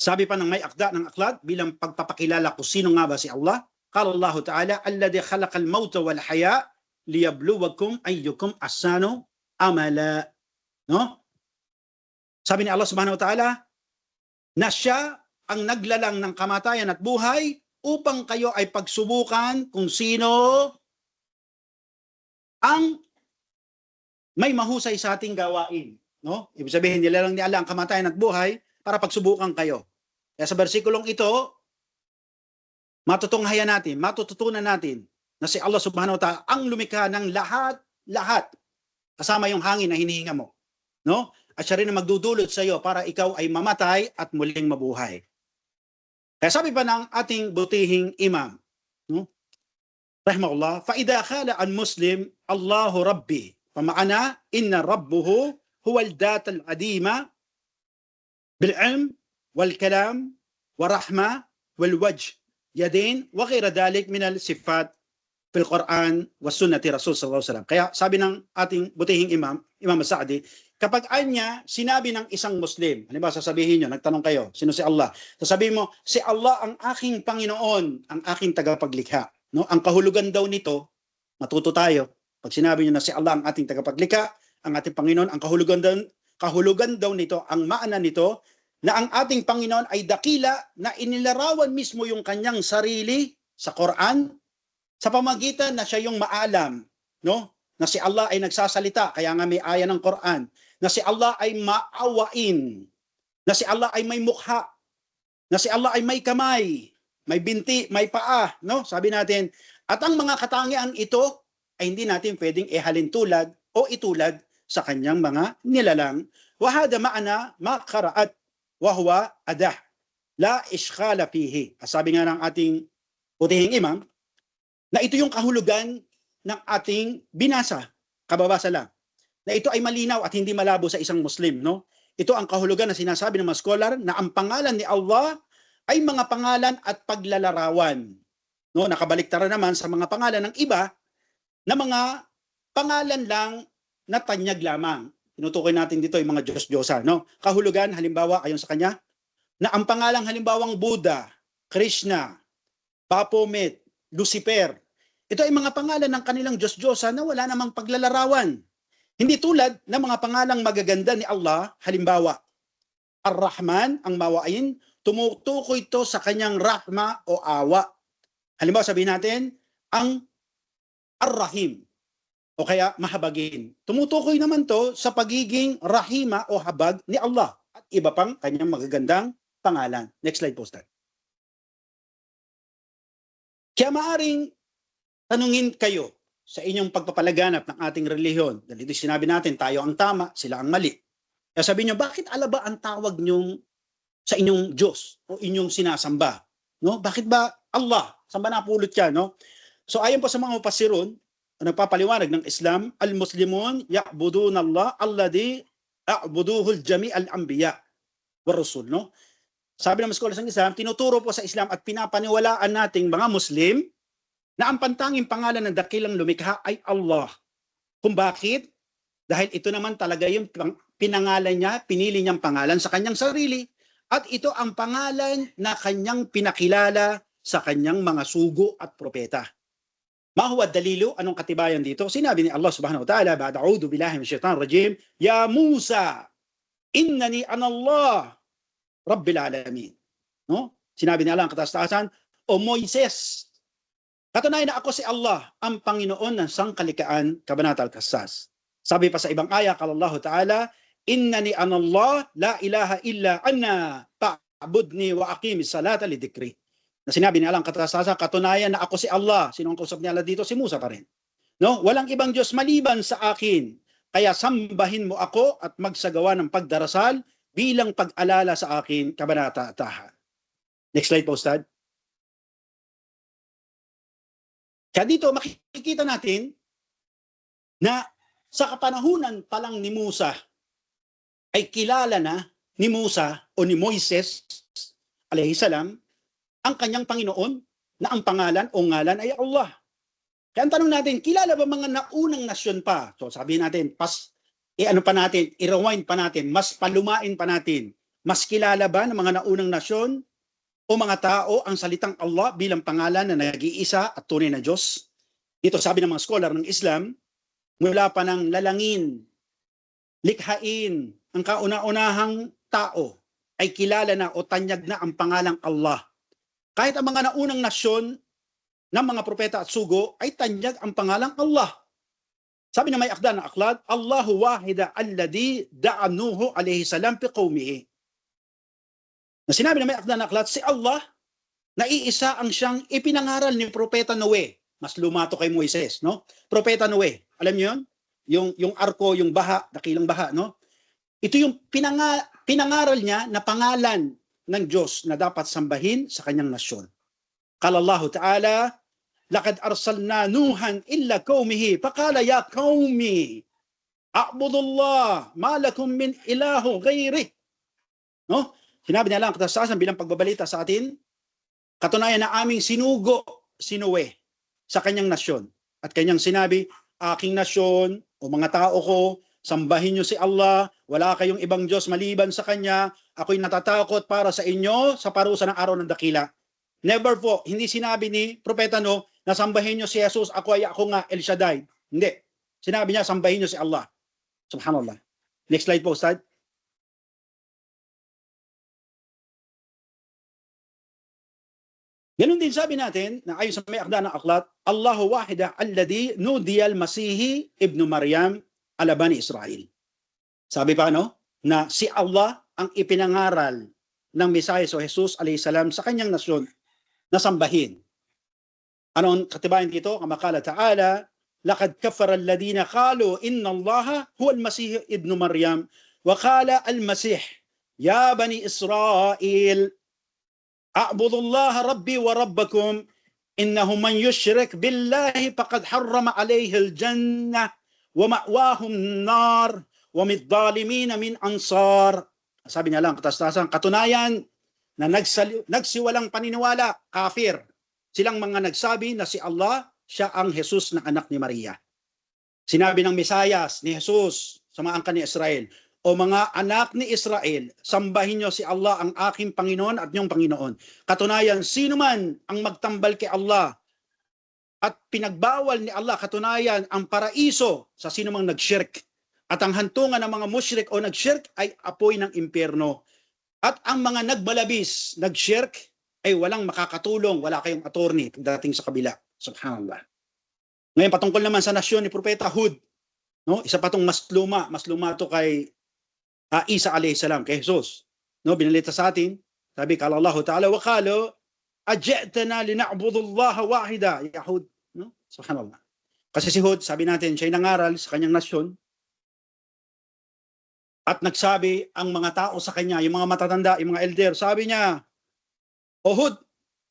Sabi pa ng may akda ng aklat bilang pagpapakilala kung sino nga ba si Allah. Qala Allah Ta'ala, alladhi khalaqal mauta wal haya liyabluwakum ayyukum ahsanu amala. No? Sabi ni Allah Subhanahu wa Ta'ala, na siya ang naglalang ng kamatayan at buhay upang kayo ay pagsubukan kung sino ang may mahusay sa ating gawain. No? Ibig sabihin, nilalang ni Allah ang kamatayan at buhay para pagsubukan kayo. Kaya sa versikulong ito, matutunghayan natin, matututunan natin na si Allah Subhanahu wa Ta'ala ang lumikha ng lahat, kasama yung hangin na hinihinga mo. No? At siya rin ang magdudulot sa iyo para ikaw ay mamatay at muling mabuhay. Kaya sabi pa ng ating butihing imam, no? Rahimahullah, فَإِذَا خَالَ عَنْ مُسْلِمْ اللَّهُ رَبِّي فَمَعَنَا إِنَّ رَبُّهُ هُوَ الْذَاتَ الْعَدِيمَ بالعلم والكلام والرحمة والوجه يدين وغير ذلك من الصفات في القرآن والسنة رسول صلى الله عليه وسلم. Kaya sabi ng ating butihing imam, Imam Sa'di, kapag anya sinabi ng isang Muslim, ano ba sasabihin nyo, nagtanong kayo, sino si Allah? Sasabihin mo, si Allah ang aking Panginoon, ang aking tagapaglikha. No? Ang kahulugan daw nito, matuto tayo, pag sinabi nyo na si Allah ang ating tagapaglikha, ang ating Panginoon, ang kahulugan daw nito, ang maana nito, na ang ating Panginoon ay dakila na inilarawan mismo yung kanyang sarili sa Quran sa pamagitan na siya yung maalam, no? Na si Allah ay nagsasalita, kaya nga may aya ng Quran, na si Allah ay maawain, na si Allah ay may mukha, na si Allah ay may kamay, may binti, may paa, no? Sabi natin, at ang mga katangian ito ay hindi natin pwedeng ihalin tulad o itulad sa kanyang mga nilalang. Wa hada ma'ana ma qara'at wa huwa adah la ishkhala fihi. Sabi nga ng ating putihing imam na ito yung kahulugan ng ating binasa, kababasa lang, na ito ay malinaw at hindi malabo sa isang Muslim, no? Ito ang kahulugan na sinasabi ng mga scholar na ang pangalan ni Allah ay mga pangalan at paglalarawan. No, nakabaliktaran naman sa mga pangalan ng iba na mga pangalan lang na tanyag lamang. Tinutukoy natin dito yung mga Diyos-Diyosa, no? Kahulugan halimbawa ayon sa kanya na ang pangalang halimbawang Buddha, Krishna, Baphomet, Lucifer, ito ay mga pangalan ng kanilang Diyos-Diyosa na wala namang paglalarawan. Hindi tulad ng mga pangalang magaganda ni Allah, halimbawa, Ar-Rahman, ang mawain, tumutukoy ito sa kanyang rahma o awa. Halimbawa sabihin natin, ang Ar-Rahim, o kaya mahabagin. Tumutukoy naman to sa pagiging rahima o habag ni Allah at iba pang kanyang magagandang pangalan. Next slide po, Stan. Kaya maaring tanungin kayo sa inyong pagpapalaganap ng ating relihiyon. Dahil ito sinabi natin, tayo ang tama, sila ang mali. Kaya sabihin nyo, bakit alaba ang tawag nyo sa inyong Diyos o inyong sinasamba? No? Bakit ba Allah? Saan ba napulot yan? No? So ayon po sa mga mufassirun, nagpapaliwanag ng Islam, al-Muslimun ya'budun Allah alladhi a'buduhul jami' al-anbiya wa rusul. No? Sabi ng mga scholar ng Islam, tinuturo po sa Islam at pinapaniwalaan nating mga Muslim na ang pantanging pangalan ng dakilang lumikha ay Allah. Kung bakit? Dahil ito naman talaga yung pinangalan niya, pinili niyang pangalan sa kanyang sarili at ito ang pangalan na kanyang pinakilala sa kanyang mga sugo at propeta. Ma huwa dalilu? Anong katibayan dito? Sinabi ni Allah subhanahu wa ta'ala, ba'da a'udhu billahi minash shaitanir rajim, ya Musa, innani ana Allah, Rabbil alamin. No? Sinabi ni Allah ang kataas-taasan, o Moises, katunayan na ako si Allah, ang Panginoon ng sangkalikaan, Kabanata Al-Qassas. Sabi pa sa ibang aya, kala Allah Ta'ala, innani ana Allah, la ilaha illa anna, fa'budni wa aqimis salata lidikri. Na sinabi ni Allah ang kataas-taasan, katunayan na ako si Allah. Sino ang kausap ni Allah dito? Si Musa pa rin. No? Walang ibang Diyos maliban sa akin. Kaya sambahin mo ako at magsagawa ng pagdarasal bilang pag-alala sa akin, Kabanata Taha. Next slide po, Ustad. Kaya dito makikita natin na sa kapanahunan pa lang ni Musa ay kilala na ni Musa o ni Moises alayhi salam ang kanyang Panginoon na ang pangalan o ngalan ay Allah. Kaya ang tanong natin, kilala ba mga naunang nasyon pa? So sabihin natin, i-rewind pa natin, mas palumain pa natin. Mas kilala ba ng mga naunang nasyon o mga tao ang salitang Allah bilang pangalan na nag-iisa at tunay na Diyos? Dito sabi ng mga scholar ng Islam, mula pa ng lalangin, likhain, ang kauna-unahang tao ay kilala na o tanyag na ang pangalang Allah. Kahit ang mga naunang nasyon ng mga propeta at sugo ay tanyag ang pangalang Allah. Sabi na may akda ng aklat, Allahu wahida alladhi da'anuhu alayhi salam fi qawmihi. Na sinabi na may akda ng aklat, si Allah, naiisa ang siyang ipinangaral ni Propeta Noe. Mas lumato kay Moises, no? Propeta Noe. Alam niyo yun? Yung arko, yung baha, dakilang baha, no? Ito yung pinangaral niya na pangalan ng Diyos na dapat sambahin sa kanyang nasyon. Qala Allah Ta'ala, laqad arsalna Nuhan illa qaumihi faqala ya qaumi a'budullah ma lakum min ilahu ghairi. No? Sinabi niya lang katasasan bilang pagbabalita sa atin, katunayan na aming sinugo si Noe sa kanyang nasyon. At kanyang sinabi, aking nasyon o mga tao ko, sambahin niyo si Allah, wala kayong ibang Diyos maliban sa kanya, ako'y natatakot para sa inyo sa parusa ng araw ng dakila. Never po, hindi sinabi ni Propeta No, na sambahin niyo si Jesus, ako nga El Shaddai. Hindi. Sinabi niya, sambahin niyo si Allah. Subhanallah. Next slide po, Ustad. Ganun din sabi natin, na ayon sa may akda ng aklat, Allahu wahida alladhi nudiyal masihi ibnu Maryam ala bani Israel. Sabi pa na si Allah ang ipinangaral ng Mesiyas o Jesus alayhi salam sa kanyang nasyon na sambahin. Anong katibayan dito? Kama qala ta'ala, laqad kafara alladhina qalu inna Allaha huwa al-Masih ibn Maryam wa qala al-Masih ya bani Israil a'budu Allah rabbi wa rabbakum innahu man yushrik billahi faqad harrama alayhi al-jannah wa ma'wahu an-nar wa mid-dhalimin min ansar. Sabi niya lang, katastasan, katunayan na nagsiwalang paniniwala, kafir. Silang mga nagsabi na si Allah, siya ang Jesus na anak ni Maria. Sinabi ng Mesayas ni Jesus sa mga angkan ni Israel, o mga anak ni Israel, sambahin niyo si Allah ang aking Panginoon at niyong Panginoon. Katunayan, sino man ang magtambal kay Allah at pinagbawal ni Allah, katunayan, ang paraiso sa sino mang nagshirk. At ang hantungan ng mga musyrik o nagshirk ay apoy ng impyerno. At ang mga nagbalabis, nagshirk, ay walang makakatulong, wala kayong attorney dating sa kabila. Subhanallah. Ngayon, patungkol naman sa nasyon ni Propeta Hud, no? Isa pa itong mas luma to kay Isa alayhi salam, kay Jesus. No? Binalita sa atin, sabi, kala Allah Ta'ala, wa qalu aj'tana lina'budu Allah wahida, ya Hud. No? Subhanallah. Kasi si Hud, sabi natin, siya'y nangaral sa kanyang nasyon, at nagsabi ang mga tao sa kanya, yung mga matatanda, yung mga elder, sabi niya, O Hud,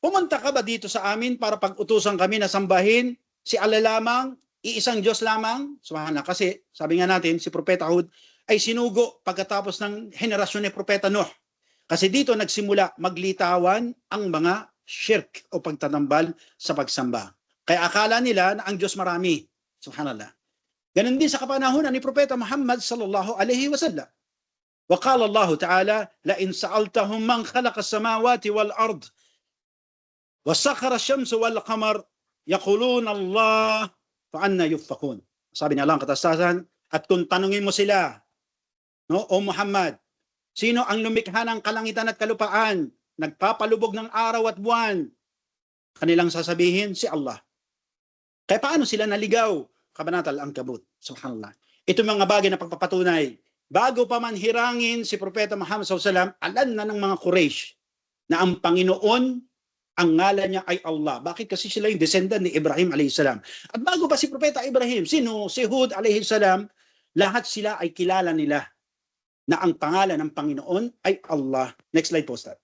pumunta ka ba dito sa amin para pag-utusan kami na sambahin si Allah lamang, iisang Diyos lamang? Subhanallah. Kasi sabi nga natin, si Propeta Hud ay sinugo pagkatapos ng henerasyon ni Propeta Nuh. Kasi dito nagsimula maglitawan ang mga shirk o pagtatambal sa pagsamba. Kaya akala nila na ang Diyos marami. Subhanallah. Ganon din sa kapanahunan ni Propeta Muhammad sallallahu alaihi wasallam. وقال الله تعالى لئن سألتهم من خلق السماوات والأرض وسخر الشمس والقمر يقولون الله فأنا يؤفكون. Sabi niya lang katastasan, at kung tanungin mo sila, no, O Muhammad, sino ang lumikha ng kalangitan at kalupaan, nagpapalubog ng araw at buwan? Kanilang sasabihin, si Allah. Kaya paano sila naligaw? Kabanata Al-Ankabut. Subhanallah. Ito mga bagay na pagpapatunay. Bago pa man hirangin si Propeta Muhammad SAW, alam na ng mga Quraysh na ang Panginoon, ang ngalan niya ay Allah. Bakit? Kasi sila yung descendant ni Ibrahim a.s. At bago pa si Propeta Ibrahim, sino? Si Hud a.s. Lahat sila ay kilala nila na ang pangalan ng Panginoon ay Allah. Next slide po, Ustad.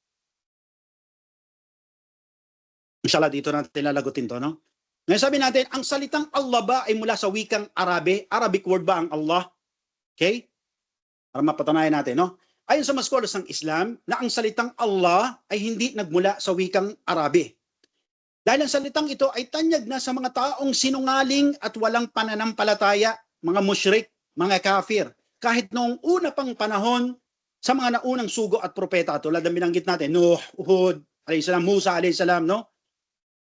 Inshallah, dito natin lalagutin to, no? Ngayon sabi natin, ang salitang Allah ba ay mula sa wikang Arabe? Arabic word ba ang Allah? Okay? Para mapatunayan natin, no? Ayon sa mga scholars ng Islam, na ang salitang Allah ay hindi nagmula sa wikang Arabe. Dahil ang salitang ito ay tanyag na sa mga taong sinungaling at walang pananampalataya, mga musyrik, mga kafir. Kahit noong una pang panahon, sa mga naunang sugo at propeta, tulad ng binanggit natin, Nuh, Hud, alayhisalam, Musa, alayhisalam, no?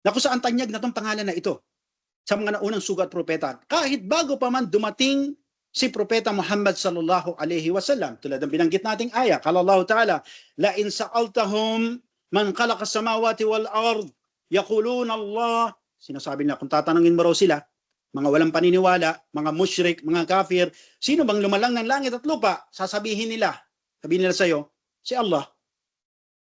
Na kung saan tanyag na itong pangalan na ito sa mga naunang sugo at propeta. Kahit bago pa man dumating si Propeta Muhammad sallallahu alaihi wasallam, tulad ng binanggit nating aya, kala Allah Ta'ala, la in sa'altahum man khalaqa samawati wal ard yaquluna Allah. Sinasabi na kung tatanungin mo raw sila, mga walang paniniwala, mga musyrik, mga kafir, sino bang lumalang ng langit at lupa? Sabihin nila sa iyo, si Allah.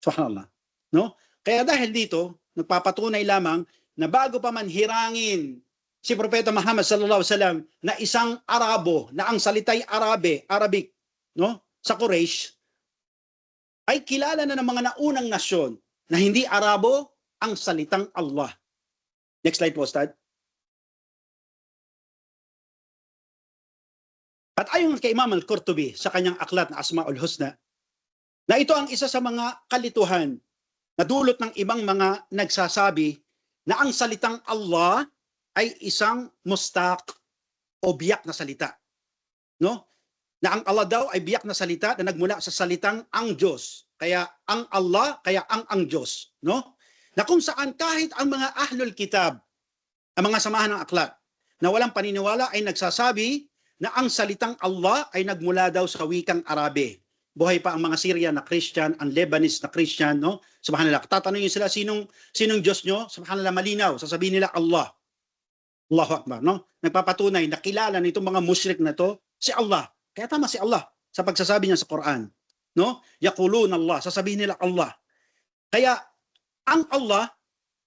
Subhanallah. No? Kaya dahil dito, nagpapatunay lamang na bago pa man hirangin si Propeta Muhammad sallallahu alaihi wasallam na isang Arabo, na ang salitay Arabic, no, sa Quraysh, ay kilala na ng mga naunang nasyon na hindi Arabo ang salitang Allah. Next slide po, Ustad. At ayon kay Imam Al-Qurtubi sa kanyang aklat na Asma'ul Husna, na ito ang isa sa mga kalituhan na dulot ng ibang mga nagsasabi na ang salitang Allah ay isang mustaq o biyak na salita. No? Na ang Allah daw ay biyak na salita na nagmula sa salitang ang Diyos. Kaya ang Allah, kaya ang Diyos. No? Na kung saan kahit ang mga ahlul kitab, ang mga samahan ng aklat, na walang paniniwala ay nagsasabi na ang salitang Allah ay nagmula daw sa wikang Arabe. Buhay pa ang mga Syrian na Christian, ang Lebanese na Christian, no? Subhanallah. Tatanungin sila, sinong Diyos nyo? Subhanallah, malinaw. Sasabihin nila, Allah. Allahu Akbar, no? Nagpapatunay na kilala nitong mga musyrik na to si Allah. Kaya tama si Allah sa pagsasabi niya sa Quran, no? Yaqulun Allah, sasabihin nila Allah. Kaya ang Allah,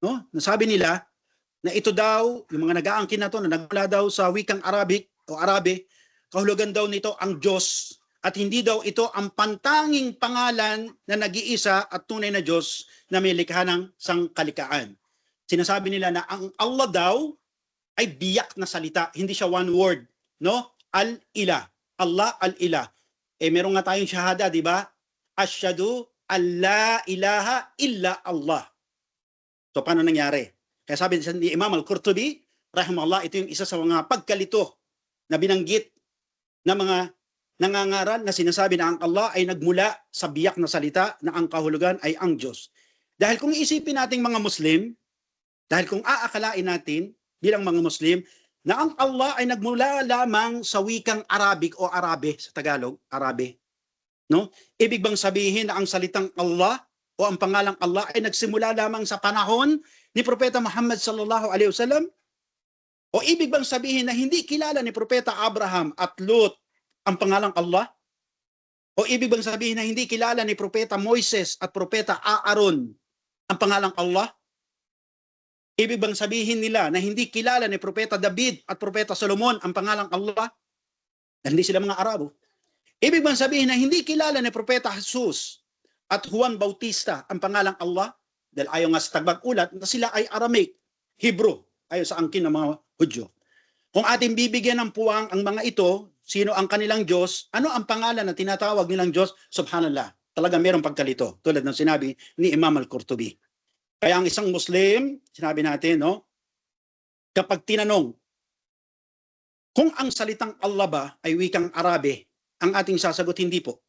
no, nasabi nila na ito daw, yung mga nag-aangkin na to, na nagmula daw sa wikang Arabic o Arabe, kahulugan daw nito ang Diyos, at hindi daw ito ang pantanging pangalan na nag-iisa at tunay na Diyos na may likha ng sangkalikaan. Sinasabi nila na ang Allah daw ay biyak na salita, hindi siya one word, no? Al-Ilah, Allah al-Ilah. Meron nga tayong shahada, di ba? Asyhadu an la ilaha illa Allah. So paano nangyari? Kaya sabi ni Imam Al-Qurtubi, rahimahullah, ito yung isa sa mga pagkalito na binanggit na mga nangangaral na sinasabi na ang Allah ay nagmula sa biyak na salita na ang kahulugan ay ang Diyos. Dahil kung iisipin nating mga Muslim, dahil kung aakalain natin bilang mga Muslim, na ang Allah ay nagmula lamang sa wikang Arabic o Arabe sa Tagalog, Arabe. No? Ibig bang sabihin na ang salitang Allah o ang pangalang Allah ay nagsimula lamang sa panahon ni Propeta Muhammad sallallahu alaihi wasallam? O ibig bang sabihin na hindi kilala ni Propeta Abraham at Lut ang pangalang Allah? O ibig bang sabihin na hindi kilala ni Propeta Moises at Propeta Aaron ang pangalang Allah? Ibig bang sabihin nila na hindi kilala ni Propeta David at Propeta Solomon ang pangalang Allah? Dahil hindi sila mga Arabo. Ibig bang sabihin na hindi kilala ni Propeta Jesus at Juan Bautista ang pangalang Allah? Dahil ayaw nga sa tagbag-ulat na sila ay Aramaic, Hebrew, ayaw sa angkin ng mga Hudyo. Kung ating bibigyan ng puwang ang mga ito, sino ang kanilang Diyos, ano ang pangalan na tinatawag nilang Diyos? Subhanallah. Talaga mayroong pagkalito, tulad ng sinabi ni Imam Al-Qurtubi. Kaya ang isang Muslim, sinabi natin, no, kapag tinanong kung ang salitang Allah ba ay wikang Arabe, ang ating sasagot, hindi po.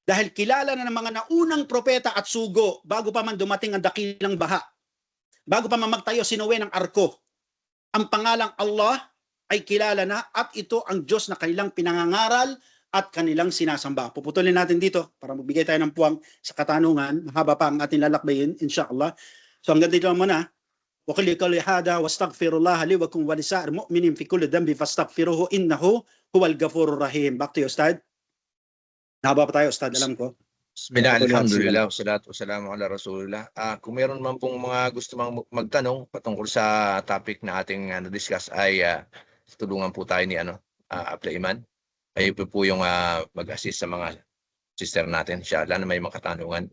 Dahil kilala na ng mga naunang propeta at sugo bago pa man dumating ang dakilang baha, bago pa man magtayo si Noe ng arko, ang pangalang Allah ay kilala na at ito ang Diyos na kanilang pinangangaral at kanilang sinasamba. Puputulin natin dito para magbigay tayo ng puwang sa katanungan. Mahaba pa ang ating lalakbayin, inshallah. So hanggang dito muna. Wa kulli qawli hada wastaghfirullah li wa lakum wa lisa'ir mu'minin fi kulli dhanbi fastaghfiruhu innahu huwal ghafurur rahim. Back to you, Ustad. Nahaba pa tayo, Ustad, alam ko. Bismillah, alhamdulillah, wassalatu wassalamu ala rasulillah. Kung meron man pong mga gusto magtanong patungkol sa topic na ating na-discuss ay tulungan po tayo ni Abla Iman. Kayo po yung mag-assist sa mga sister natin. Inshallah na may mga katanungan.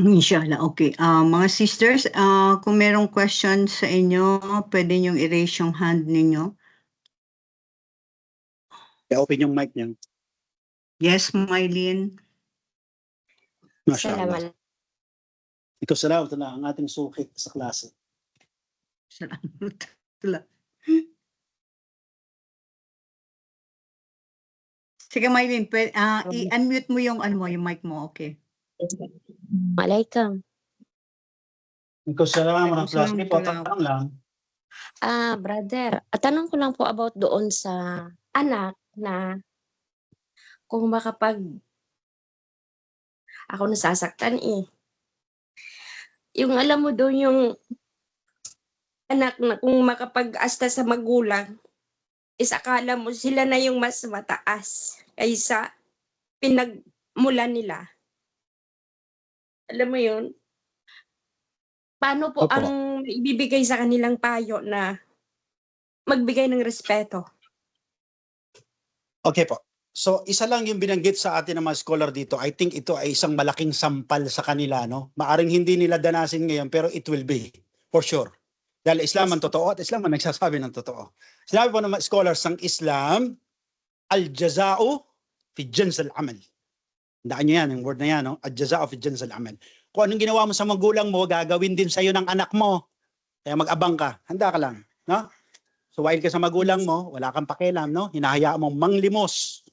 Inshallah, okay. Mga sisters, kung merong question sa inyo, pwede niyong i-raise yung hand ninyo. I-open yung mic niyan. Yes, Mylene. Mashallah. Ito salamat na ang ating suki sa klase. Salamat. Sige, Mylene, i-unmute mo yung yung mic mo, okay. Alaikum. Ito salamat ng klase. Ito tanong lang. Brother, tanong ko lang po about doon sa anak na kung makapag ako nasasaktan yung alam mo doon yung anak na kung makapag-asta sa magulang is akala mo sila na yung mas mataas kaysa pinagmulan nila. Alam mo yun? Paano po Opo. ang ibibigay sa kanilang payo na magbigay ng respeto? Okay po. So, isa lang yung binanggit sa atin ng mga scholar dito. I think ito ay isang malaking sampal sa kanila, no? Maaring hindi nila danasin ngayon, pero it will be, for sure. Dahil Islam ang totoo at Islam ang nagsasabi ng totoo. Sinabi po ng mga scholars ng Islam, al-jaza'u fi jins al-amal. Tandaan nyo yan, yung word na yan, no? Al-jaza'u fi jins al-amal. Kung anong ginawa mo sa magulang mo, gagawin din sa'yo ng anak mo. Kaya mag-abang ka. Handa ka lang, no? So while ka sa magulang mo, wala kang pakialam, no? Hinahayaan mo manglimos.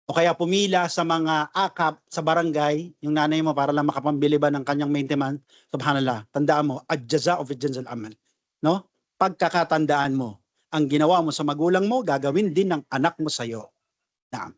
O kaya pumila sa mga akap sa barangay, yung nanay mo para lang makapambili ba ng kanyang maintenance. Subhanallah, tandaan mo, ad-jaza'u fi jins al-amal. No? Pagkakatandaan mo, ang ginawa mo sa magulang mo, gagawin din ng anak mo sa'yo. Na,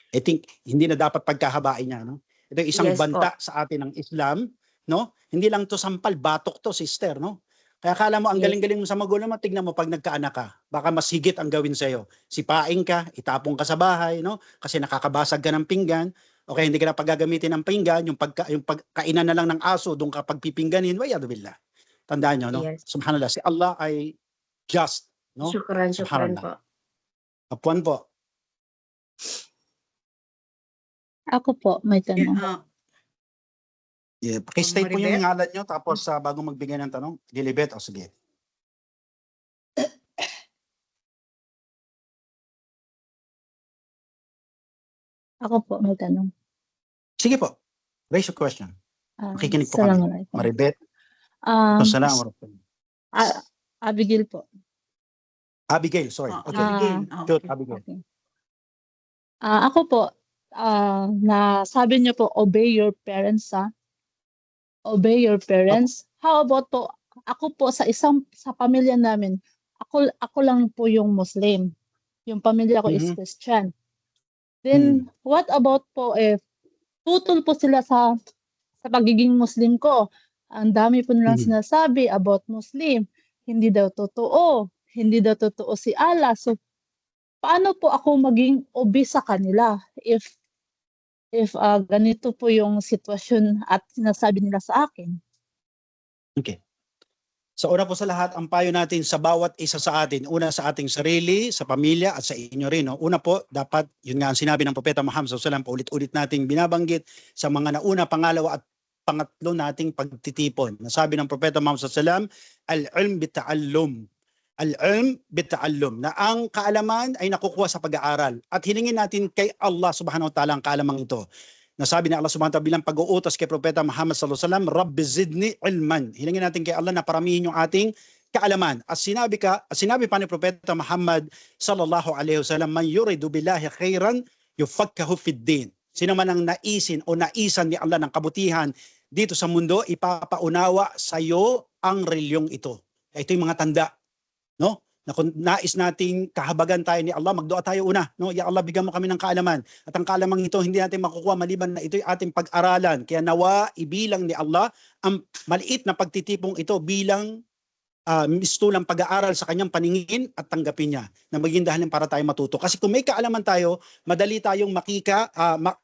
I think, hindi na dapat pagkahabain niya, no? Ito yung isang banta sa atin ng Islam, no? Hindi lang to sampal, batok to, sister, no? Kaya akala mo, ang galing-galing mo sa magulang mo, tignan mo pag nagkaanak ka, baka mas higit ang gawin sa'yo. Sipain ka, itapong ka sa bahay, no? Kasi nakakabasag ka ng pinggan. Okay, hindi ka na paggagamitin ng pinggan, yung pagkainan na lang ng aso, doon ka pagpipingganin, wa'yadu billah. Tandaan nyo, no? Yes. Subhanallah, si Allah ay just, no? Syukran Subhanallah. po. Apuan po. Ako po, may Yeah, tanong. Pakistate po yung Maribeth? ngalan nyo, tapos bago magbigay ng tanong, Lilibet, o sige. Ako po, may tanong. Sige po, raise your question. Makikinig po kami. Assalamualaikum. Maribet, Um, assalamu alaikum. Abigail po. Abigail, sorry. Oh, Okay. Abigail. Good, Okay. Abigail. Okay. Ako po, na sabi niyo po, obey your parents, ha? Obey your parents. How about po, ako po sa pamilya namin, ako lang po yung Muslim. Yung pamilya ko is Mhm. Christian. Then, what about po if tutol po sila sa pagiging Muslim ko? Ang dami po nilang Mhm. sinasabi about Muslim. Hindi daw totoo. Hindi daw totoo si Allah. So, paano po ako maging obe sa kanila if ganito po yung sitwasyon at sinasabi nila sa akin? Okay. So una po sa lahat, ang payo natin sa bawat isa sa atin, una sa ating sarili, sa pamilya at sa inyo rin. No? Una po, dapat, yun nga ang sinabi ng Propeta Muhammad SAW, paulit-ulit nating binabanggit sa mga nauna, pangalawa at pangatlo nating pagtitipon. Nasabi ng Propeta Muhammad SAW, al-ilm bita'allum. Al-ilm bita'allum. Na ang kaalaman ay nakukuha sa pag-aaral. At hilingin natin kay Allah subhanahu wa ta'ala ang kaalamang ito. Nasabi ni Allah subhanahu wa ta'ala bilang pag-uutos kay Propeta Muhammad SAW, Rabbi zidni ilman. Hilingin natin kay Allah na paramihin yung ating kaalaman. At sinabi pa ni Propeta Muhammad sallallahu alaihi wasallam, man yuridu billahi khairan yufakkahu fid din. Sino man ang naisin o naisan ni Allah ng kabutihan dito sa mundo, ipapaunawa sa iyo ang reliyong ito. Ito yung mga tanda, no? Na kung nais nating kahabagan tayo ni Allah, magdua tayo una, no? Ya Allah, bigyan mo kami ng kaalaman. At ang kaalamang ito hindi natin makukuha maliban na ito'y ating pag-aralan. Kaya nawa ibilang ni Allah ang maliit na pagtitipong ito bilang mistulang pag-aaral sa kanyang paningin at tanggapin niya na maging dahilan para tayo matuto. Kasi kung may kaalaman tayo, madali tayong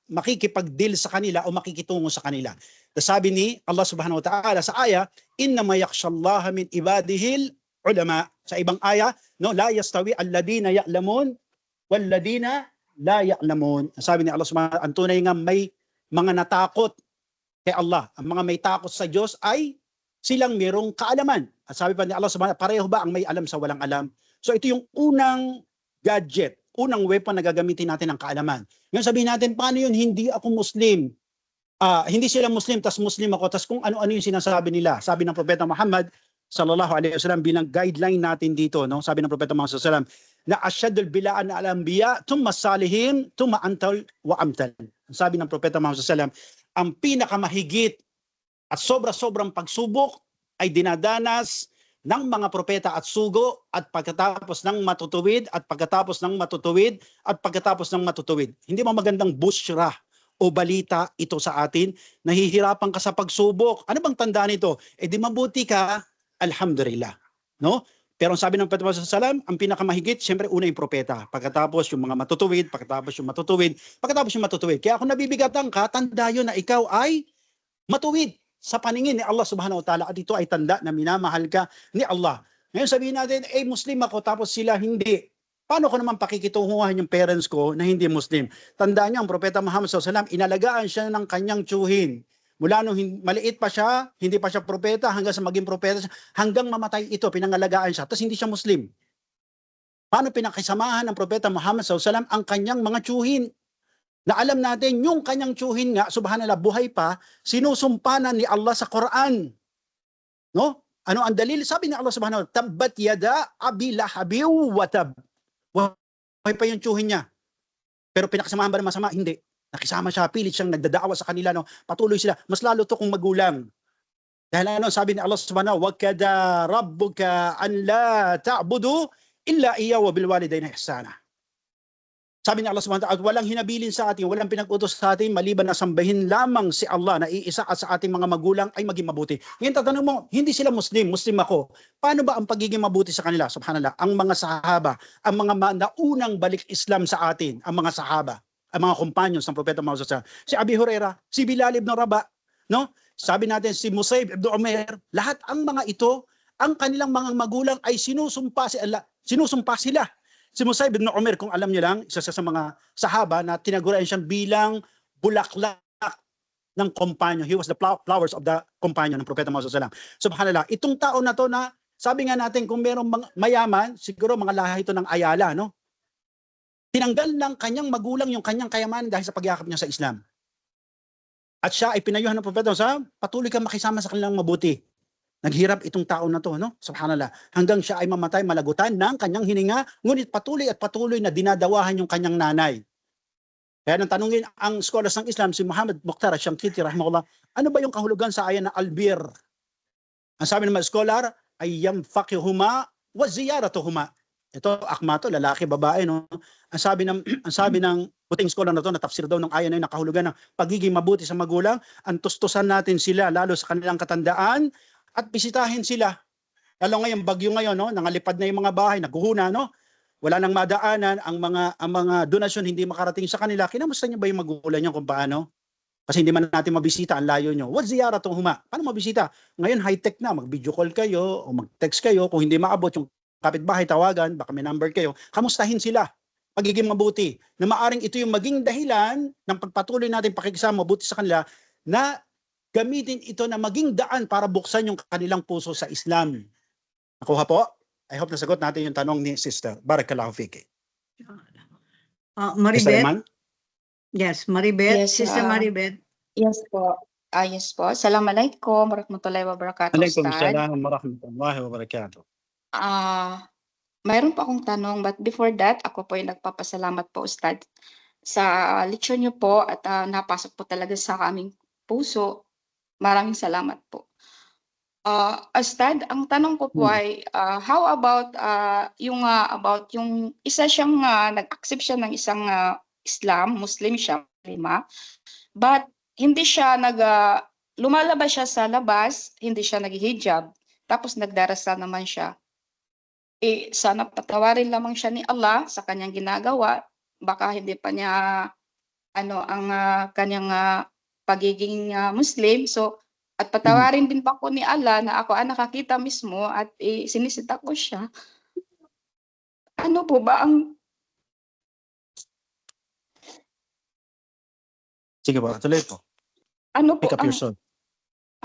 makikipag-deal sa kanila o makikitungo sa kanila. Sabi ni Allah subhanahu wa ta'ala sa aya, innama yakhshallaha min ibadihil ulama. Sa ibang aya, no, la yastawi alladina ya'lamun walladina la ya'lamun. Sabi ni Allah subhanahu wa ta'ala, ang tunay nga may mga natakot kay Allah. Ang mga may takot sa Diyos ay silang mayroong kaalaman. At sabi pa ni Allah subhanahu wa ta'ala, pareho ba ang may alam sa walang alam? So ito yung unang gadget, unang weapon na gagamitin natin ng kaalaman. Ngayon sabihin natin, paano yun? Hindi ako Muslim. Hindi sila Muslim, tas Muslim ako, tas kung ano-ano yung sinasabi nila. Sabi ng Propeta Muhammad sallallahu alaihi wasallam bilang guideline natin dito, no? Sabi ng Propeta Muhammad sallallahu alaihi wasallam, la asyadul bilaan al-anbiya thumma salihin thumma antal wa amtal. Sabi ng Propeta Muhammad sallallahu alaihi wasallam, ang pinakamahigit at sobra-sobrang pagsubok ay dinadanas ng mga propeta at sugo at pagkatapos ng matutuwid at pagkatapos ng matutuwid at pagkatapos ng matutuwid. Hindi ba magandang bushra o balita ito sa atin? Nahihirapan ka sa pagsubok. Ano bang tanda nito? Di mabuti ka, alhamdulillah. No? Pero ang sabi ng Propeta Muhammad sallallahu alaihi wasallam, ang pinakamahigit, siyempre una yung propeta. Pagkatapos yung mga matutuwid, pagkatapos yung matutuwid, pagkatapos yung matutuwid. Kaya kung nabibigatan ka, tanda yun na ikaw ay matuwid sa paningin ni Allah subhanahu wa ta'ala, at ito ay tanda na minamahal ka ni Allah. Ngayon sabihin natin, Muslim ako, tapos sila hindi. Paano ko naman pakikitunguhan yung parents ko na hindi Muslim? Tandaan niyo, ang Propeta Muhammad SAW, inalagaan siya ng kanyang tsuhin. Mula nung maliit pa siya, hindi pa siya propeta, hanggang sa maging propeta, hanggang mamatay ito, pinangalagaan siya. Tapos hindi siya Muslim. Paano pinakisamahan ng Propeta Muhammad SAW ang kanyang mga tsuhin? Na alam natin, yung kanyang tsuhin nga, subhanallah, buhay pa, sinusumpanan ni Allah sa Quran. No? Ano ang dalil? Sabi ni Allah subhanahu wa ta'ala, tabbat yada abi lahabi wa tab. Buhay pa yung tsuhin niya. Pero pinakasamahan ba ng masama? Hindi. Nakisama siya, pilit siyang nagdadaawa sa kanila. No? Patuloy sila. Mas lalo to kung magulang. Dahil ano, sabi ni Allah subhanahu wa ta'ala, rabbuka an la ta'budu illa iya wa bilwalidayna ihsana. Sabi ni Allah subhanahu wa ta'ala, walang hinabilin sa atin, walang pinag-utos sa atin, maliban na sambahin lamang si Allah na iisa at sa ating mga magulang ay maging mabuti. Ngayon tatanong mo, hindi sila Muslim, Muslim ako. Paano ba ang pagiging mabuti sa kanila? Subhanallah, ang mga sahaba, ang mga naunang balik Islam sa atin, ang mga sahaba. ang mga companions ng Propeta Muhammad sallallahu alaihi wasallam. Si Abi Huraira, si Bilal ibn Rabah, no? Sabi natin si Musayb ibn Umair, lahat ang mga ito, ang kanilang mga magulang ay sinusumpa sila. Si Musayb ibn Umair, kung alam niyo lang, isa sa mga sahaba na tinagurian siyang bilang bulaklak ng companion. He was the flowers of the companion ng Propeta Muhammad sallallahu alaihi wasallam. Subhanallah, itong tao na to na sabi nga natin kung merong mayaman, siguro mga lahi ito ng Ayala, no? Tinanggal ng kanyang magulang yung kanyang kayamanan dahil sa pagyakap niya sa Islam. At siya ay pinayuhan ng Propeta sa patuloy kang makisama sa kanilang mabuti. Naghirap itong tao na to, no? Subhanallah. Hanggang siya ay mamatay malagutan ng kanyang hininga, ngunit patuloy at patuloy na dinadawahan yung kanyang nanay. Kaya nang tanungin ang scholars ng Islam, si Muhammad Mukhtar Ash-Shamkiti, rahimahullah, ano ba yung kahulugan sa ayan na albir? Ang sabi ng mga scholar, ay yamfaqihuma wa ziyaratuhuma. Ito, akma to, lalaki, babae, no? Ang sabi ng puting scholar na to, na tafsir daw ng ayan na yung nakahulugan ng pagiging mabuti sa magulang, antustusan natin sila, lalo sa kanilang katandaan, at bisitahin sila. Lalo ngayon, bagyo ngayon, no? Nangalipad na yung mga bahay, naguhuna, no? Wala nang madaanan, ang mga donasyon hindi makarating sa kanila. Kinamusta niyo ba yung magulang niyo kung paano? Kasi hindi man natin mabisita, ang layo nyo. What's ziyaratuhuma? Paano mabisita? Ngayon high-tech na, mag-video call kayo o mag-text kayo. Kung hindi maabot yung kapitbahay, tawagan, baka may number kayo. Kamustahin sila. Pagiging mabuti. Na maaring ito yung maging dahilan ng pagpatuloy natin pakikisama mabuti sa kanila na gamitin ito na maging daan para buksan yung kanilang puso sa Islam. Nakuha po? I hope nasagot natin yung tanong ni Sister. Barakallahu fiki. Sister Maribeth? Iman? Yes, Maribeth. Yes, Sister Maribeth. Yes po. Yes po. Assalamualaikum warahmatullahi wabarakatuh, Alaikum Ustad. salam wa rahmatullahi wa barakatuh. Mayroon pa akong tanong, but before that, ako po ay nagpapasalamat po, Ustad, sa lecture niyo po at napasok po talaga sa aming puso. Maraming salamat po. Ustad, ang tanong ko po ay, how about about yung isa siyang nag-accept siya ng isang Islam, Muslim siya, but hindi siya lumalabas siya sa labas, hindi siya nag-hijab, tapos nagdarasal naman siya. Sana patawarin lamang siya ni Allah sa kanyang ginagawa, baka hindi pa niya ang kanyang pagiging Muslim. So, at patawarin din pa ko ni Allah na ako nakakita mismo at sinisita ko siya. Ano po ba ang Sige po, tuloy po. ano po Pick up ang your sword.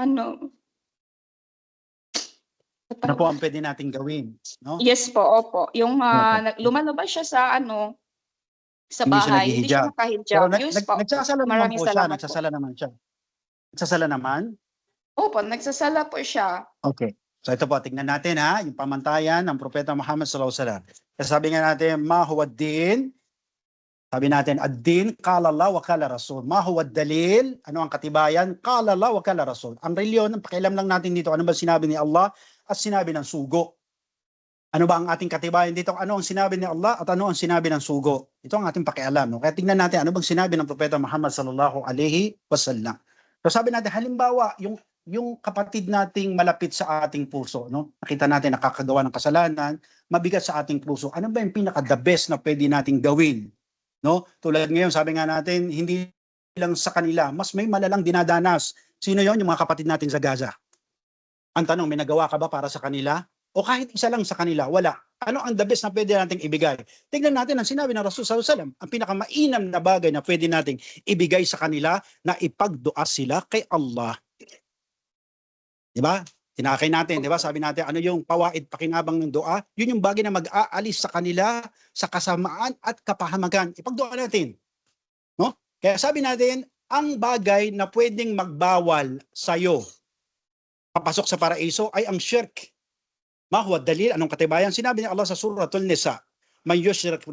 ano? Ano po ang pwede nating gawin? No? Yes po, opo. Yung Okay. lumalabas siya sa sa Hindi siya bahay, hindi siya naghihijab. nakahijab. Pero Yes po. nagsasala naman Maraming po siya. salamat po. Nagsasala naman siya. Nagsasala naman? Opo, nagsasala po siya. Okay. So ito po, tingnan natin yung pamantayan ng Propeta Muhammad sallallahu alaihi wasallam. Kasi sabi nga natin, ma huwa din. Sabi natin, ad-din, qala Allah wa qala Rasul. Ma huwa dalil, ano ang katibayan? Qala Allah wa qala Rasul. Ang reliyon, ang pakialam lang natin dito, ano ba sinabi ni Allah at sinabi ng sugo? Ano ba ang ating katibayan dito? Ano ang sinabi ni Allah at ano ang sinabi ng sugo? Ito ang ating pakialam. No? Kaya tingnan natin, ano bang sinabi ng Propeta Muhammad sallallahu alaihi wasallam. So sabi natin, halimbawa, yung kapatid nating malapit sa ating puso, no? Nakita natin nakakagawa ng kasalanan, mabigat sa ating puso. Ano ba yung pinaka-the best na pwede nating gawin? No? Tulad ngayon, sabi nga natin, hindi lang sa kanila, mas may malalang dinadanas. Sino yon? Yung mga kapatid natin sa Gaza. Ang tanong, may nagawa ka ba para sa kanila? O kahit isa lang sa kanila, wala. Ano ang the best na pwede nating ibigay? Tingnan natin ang sinabi ng Rasul sallallahu alaihi wasallam, ang pinakamainam na bagay na pwede nating ibigay sa kanila na ipagdua sila kay Allah. Diba? Tinakay natin, di ba? Sabi natin, ano yung pawaid, pakinabang ng dua? Yun yung bagay na mag-aalis sa kanila sa kasamaan at kapahamagan. Ipagdua natin. No? Kaya sabi natin, ang bagay na pwedeng magbawal sa'yo papasok sa paraiso ay ang shirk. Ma huwa dalil, anong katibayan? Sinabi ni Allah sa Suratul Nisa, man yushrik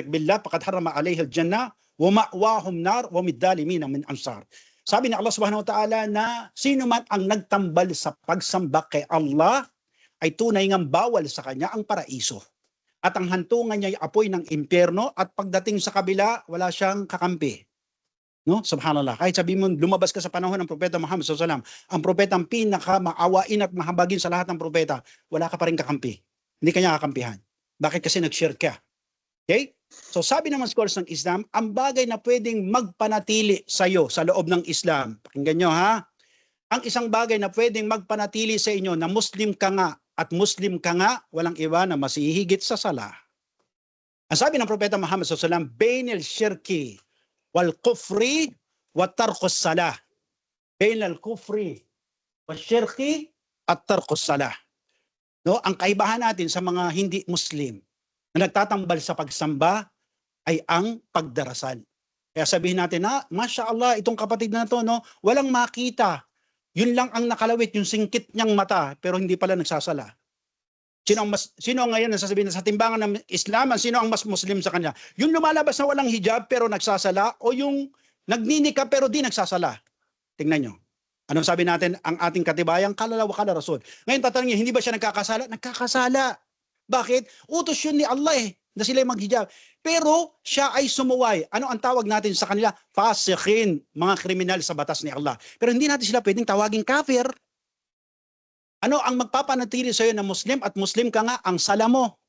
billah faqad harrama alayhi al-jannah wa ma'wahum nar wa middalimin min ansar. Sabi ni Allah subhanahu wa ta'ala na sino man ang nagtambal sa pagsamba kay Allah ay tunay ngang bawal sa kanya ang paraiso. At ang hantungan niya ay apoy ng impyerno at pagdating sa kabila, wala siyang kakampi. No? Subhanallah. Kahit sabi mo, lumabas ka sa panahon ng Propeta Muhammad sallallahu alaihi wasallam, ang propetang pinaka-maawain at mahabagin sa lahat ng propeta, wala ka pa rin kakampi. Hindi kanya kakampihan. Bakit? Kasi nag-shirk ka. Okay? So sabi naman scholars ng Islam, ang bagay na pwedeng magpanatili sa iyo sa loob ng Islam. Pakinggan nyo ha. Ang isang bagay na pwedeng magpanatili sa inyo na Muslim ka nga at Muslim ka nga, walang iba na masihigit sa sala. Ang sabi ng Propeta Muhammad SAW, Bainal shirki wal kufri wa tarkus salah. Bainal kufri wa shirki at tarkus salah. No, ang kaibahan natin sa mga hindi Muslim na nagtatambal sa pagsamba ay ang pagdarasal. Kaya sabihin natin na, Masya Allah, itong kapatid na to, no, walang makita. Yun lang ang nakalawit, yung singkit niyang mata, pero hindi pala nagsasala. Sino ngayon nasasabihin sa timbangan ng Islam, sino ang mas Muslim sa kanya? Yung lumalabas na walang hijab pero nagsasala, o yung nagninika pero di nagsasala? Tingnan nyo. Anong sabi natin? Ang ating katibayang kalala wa kala rasul. Ngayon tatanungin niya, hindi ba siya nagkakasala? Nagkakasala. Bakit? Utos yun ni Allah na sila maghijab. Pero siya ay sumuway. Ano ang tawag natin sa kanila? Fasikhin, mga kriminal sa batas ni Allah. Pero hindi natin sila pwedeng tawaging kafir. Ano ang magpapanatili sa iyo na Muslim at Muslim ka nga? Ang sala mo.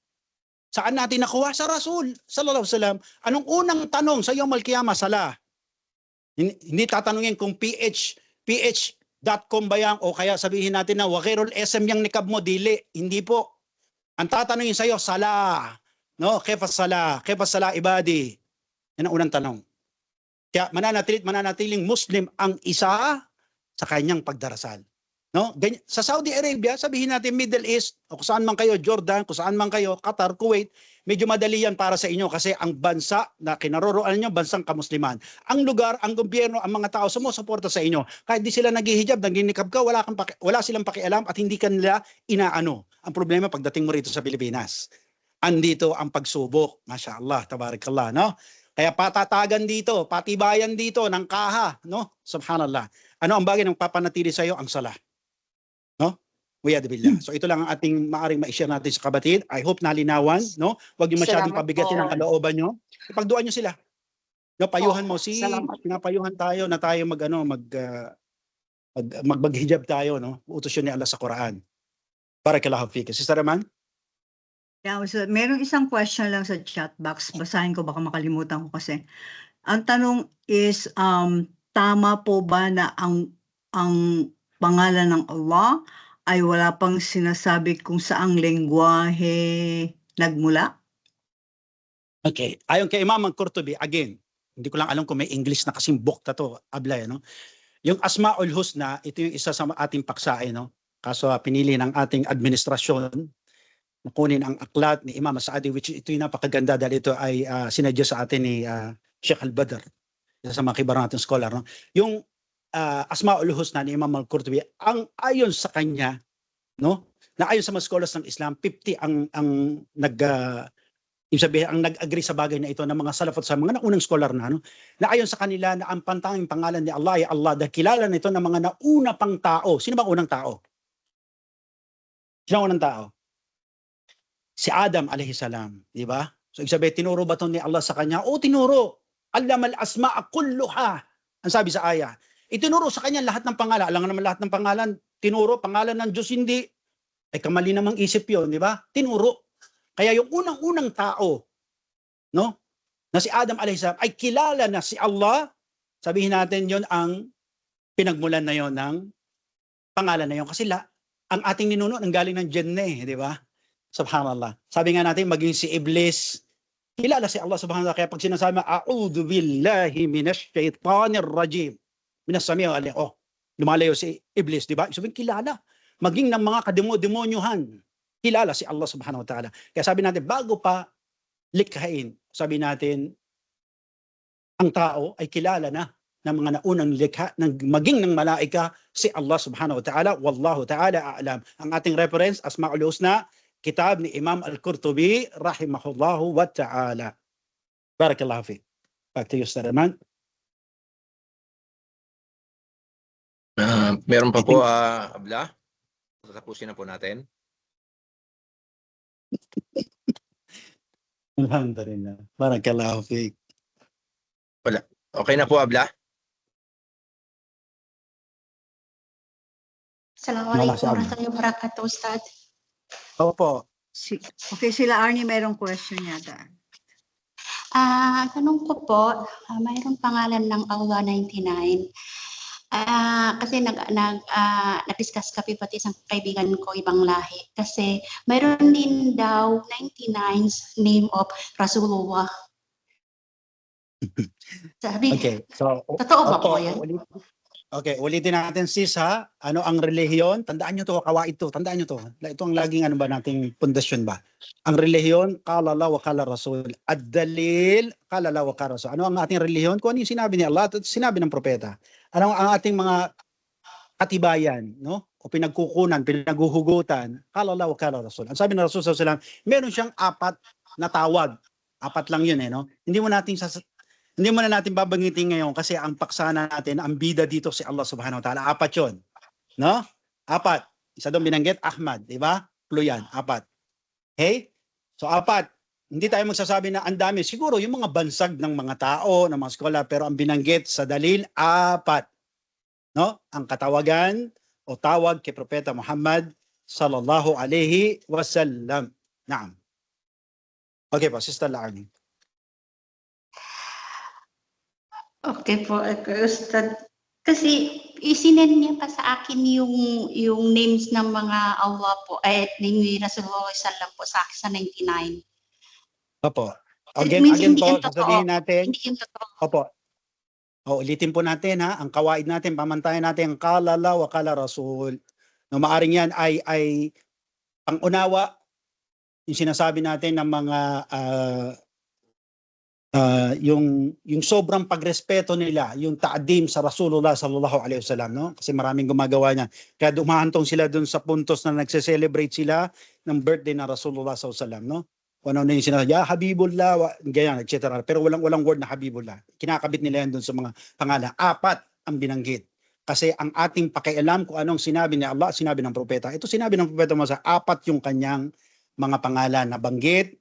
Saan natin nakuha? Sa Rasul sallallahu alaihi wasallam. Anong unang tanong sa Yawm al-Qiyamah? Sala. Hindi tatanungin kung ph.com ba yan o kaya sabihin natin na wakirul SM yung nikab mo, dili. Hindi po. Ang tatanungin sa iyo, sala. No, kayfa sala ibadi. Yan ang unang tanong. Kaya mananatiling Muslim ang isa sa kanyang pagdarasal. No? Ganyan, sa Saudi Arabia, sabihin natin Middle East, o kung saan man kayo, Jordan, kung saan man kayo, Qatar, Kuwait, medyo madali yan para sa inyo kasi ang bansa na kinaroroonan nyo, bansang kamusliman. Ang lugar, ang gobyerno, ang mga tao sumusuporta sa inyo. Kahit di sila naghihijab, nagninikab ka, wala silang pakialam at hindi kanila inaano. Ang problema pagdating mo rito sa Pilipinas. Andito ang pagsubok. Masya Allah, tabarakallah, no? Kaya patatagan dito, patibayan dito ng kaha, no? Subhanallah. Ano ang bagay ng papanatili sa iyo? Ang sala. No? Wiyadabillah. So ito lang ang ating maaring ma-share natin sa kabatid. I hope nalinawan, no? Huwag niyo masyadong Salamat pabigatin po. ang kalooban niyo. Ipagduan niyo sila. No, payuhan mo Salamat. pinapayuhan tayo na tayo maghijab tayo, no? Utos yun ni Allah sa Quran. Barakallahu fik. Sister Raman? Yeah, so, merong isang question lang sa chat box. Basahin ko, baka makalimutan ko kasi. Ang tanong is, tama po ba na ang pangalan ng Allah ay wala pang sinasabi kung saang lengguwahe nagmula? Okay. Ayon kay Imam al-Qurtubi, again, hindi ko lang alam kung may English na kasing bukta to, ablay, no? Yung Asma'ul Husna, ito yung isa sa ating paksa, no? Kaso pinili ng ating administrasyon na kunin ang aklat ni Imam Sa'adi, which ito yung napakaganda dahil ito ay sinadya sa atin ni Sheikh Al-Badr, isa sa mga kibarang nating scholar, no? Yung Asma'ul Husna ni Imam Al-Qurtubi, ang ayon sa kanya, no? Na ayon sa mga scholars ng Islam, 50 ang nag-agree sa bagay na ito ng mga salafat sa mga naunang scholar na, no? Na ayon sa kanila na ang pantanging pangalan ni Allah ay Allah, dahil kilala nito ng mga nauna pang tao. Sino ba unang tao? Sino ang unang tao? Si Adam alayhi salam, di ba? So ibig sabihin, tinuro ba ito ni Allah sa kanya? O tinuro. Allamal asma'a kulluha. Ang sabi sa aya. Itinuro sa kanya lahat ng pangalan. Alam nga naman lahat ng pangalan. Tinuro, pangalan ng Diyos hindi. Ay kamali namang isip yun, di ba? Tinuro. Kaya yung unang-unang tao, no? Na si Adam alayhi salam ay kilala na si Allah. Sabihin natin yon ang pinagmulan na yon ng pangalan na yon. Kasi ang ating ninuno ang galing ng Jannah, di ba? Subhanallah. Sabi nga natin, maging si Iblis, kilala si Allah subhanahu wa ta'ala. Kaya pag sinasabi, a'udhu billahi minash shaitanir rajim. Minasamiyo, lumalayo si Iblis, di ba? Sabihin, kilala. Maging ng mga kademo-demonyuhan, kilala si Allah subhanahu wa ta'ala. Kaya sabi natin, bago pa likhain, sabi natin, ang tao ay kilala na ng mga naunang likha, maging ng malaika, si Allah subhanahu wa ta'ala. Wallahu ta'ala a'lam. Ang ating reference, Asma'ul Husna, kitab ni Imam Al-Qurtubi, rahimahullahu wa ta'ala. Barakallahu fi. Back to you, Sir Rahman. Meron pa po, Abla. Tatapusin na po natin. Alhamdulillah. Barakallahu fi. Okay na po, Abla? Assalamualaikum warahmatullahi wabarakatuh, Ustad. Opo. Okay, sila Arnie merong question yata. Tanong ko po, mayroong pangalan ng Allah 99. Kasi nag-discuss kami pati isang kaibigan ko ibang lahi. Kasi mayroon din daw 99's name of Rasulullah. Sabi, Okay, so totoo ba opo, po yan? ulitin natin sis ha. Ano ang relihiyon? Tandaan nyo to, kawaid to. Tandaan nyo to. Ito ang laging ano ba nating pundasyon ba? Ang relihiyon, qala Allah wa qala Rasul. Ad-dalil, qala Allah wa qala Rasul. Ano ang ating relihiyon? Kung ano yung sinabi ni Allah at sinabi ng propeta. Ano ang ating mga katibayan, no? O pinagkukunan, pinaghuhugutan, qala Allah wa qala Rasul. Ang sabi ng Rasul sallallahu alaihi wasallam, meron siyang 4 na tawag. 4 lang yun no? Hindi mo na natin babanggitin ngayon kasi ang paksa natin, ang bida dito si Allah subhanahu wa ta'ala, 4 yun. No? 4. Isa doon binanggit, Ahmad, di ba? Yan, 4. Okay? So 4. Hindi tayo magsasabi na ang dami. Siguro yung mga bansag ng mga tao, ng mga skola, pero ang binanggit sa dalil, 4. No? Ang katawagan o tawag kay Propeta Muhammad sallallahu alaihi wasallam. Naam. Okay po, Sister Laarni. Okay po, Ustad. Kasi isinend niya pa sa akin yung names ng mga Allah po, name ni Rasulullah sallam po sa akin sa 99. Opo. It Again means hindi po, yan totoo. sasabihin natin. Hindi yung totoo. Opo. Ulitin po natin ha, ang kawaid natin, pamantayan natin ang qala Allah wa qala Rasul. No, maaring yan ay pang-unawa yung sinasabi natin ng mga yung sobrang pagrespeto nila, yung ta'dim sa Rasulullah sallallahu alaihi wasallam, no? Kasi maraming gumagawa niya. Kaya dumahantong sila dun sa puntos na nagse-celebrate sila ng birthday ng Rasulullah sallallahu alaihi wasallam, no? Kung ano na yung sinasabi, ya Habibullah, ganyan, etc. Pero walang word na Habibullah. Kinakabit nila yan dun sa mga pangalan. 4 ang binanggit. Kasi ang ating pakialam kung anong sinabi ni Allah, sinabi ng propeta. Ito sinabi ng propeta mo sa 4 yung kanyang mga pangalan na banggit,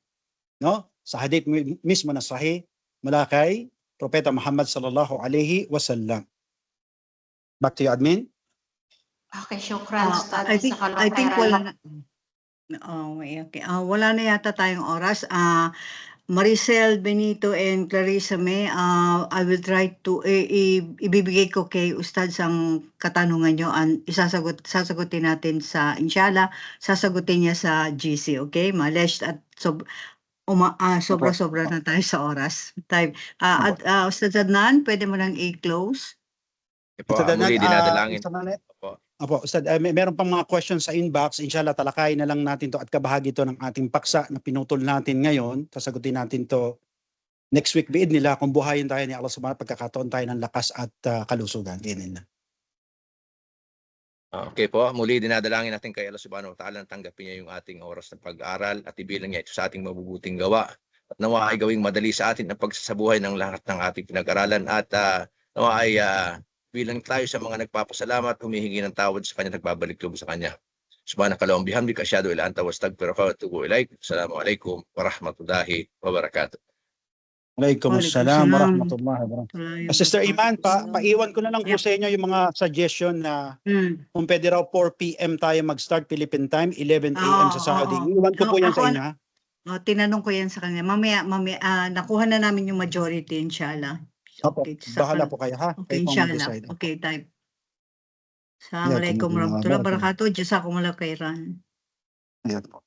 no? Sa hadith mismo na sahih mula kay Propeta Muhammad sallallahu alaihi wasallam. Back to you, admin. Okay, syukran, Ustad. I think wala na. Okay. Wala na yata tayong oras. Maricel Benito and Clarissa May, I will try to ibibigay ko kay Ustad ang katanungan nyo. Sasagutin natin sa inshallah, sasagutin niya sa GC, okay? Malesh at sobra-sobra na tayo sa oras. Ustad Adnan, pwede mo nang i-close? Muli dinadalangin. Opo, Ustad, meron pang mga questions sa inbox. Inshallah, talakayin na lang natin to at kabahagi to ng ating paksa na pinutol natin ngayon. Sasagutin natin to next week. Biid nila kung buhayin tayo ni Allah subhanahu pagkakataon tayo ng lakas at kalusugan. Ganyan na. Okay po, muli dinadalangin natin kay Allah subhanahu wa ta'ala na tanggapin niya yung ating oras ng pag-aaral at ibilang niya ito sa ating mabubuting gawa. At nawa ay gawing madali sa atin ang pagsasabuhay ng lahat ng ating pinag-aralan at nawa ay bilang tayo sa mga nagpapasalamat, humihingi ng tawad sa kanya, nagbabalik loob sa kanya. Subhanakallahumma bihamdika asyhadu an la ilaha illa anta astaghfiruka wa atubu ilaik. Assalamualaikum warahmatullahi wabarakatuh. Waalaikumsalam warahmatullahi wabarakatuh. Sister Iman, paiwan ko na lang po sa inyo yung mga suggestion na kung pwede raw 4 p.m. tayo mag-start Philippine time, 11 a.m. sa Saudi. Iwan ko po yan sa inyo ha. Tinanong ko yan sa kanya. Mamaya, nakuha na namin yung majority, inshallah. Okay, bahala po kayo ha. Okay, inshallah. Okay, type. Assalamualaikum warahmatullahi wabarakatuh. Jazakumullah khairan. Ayan po.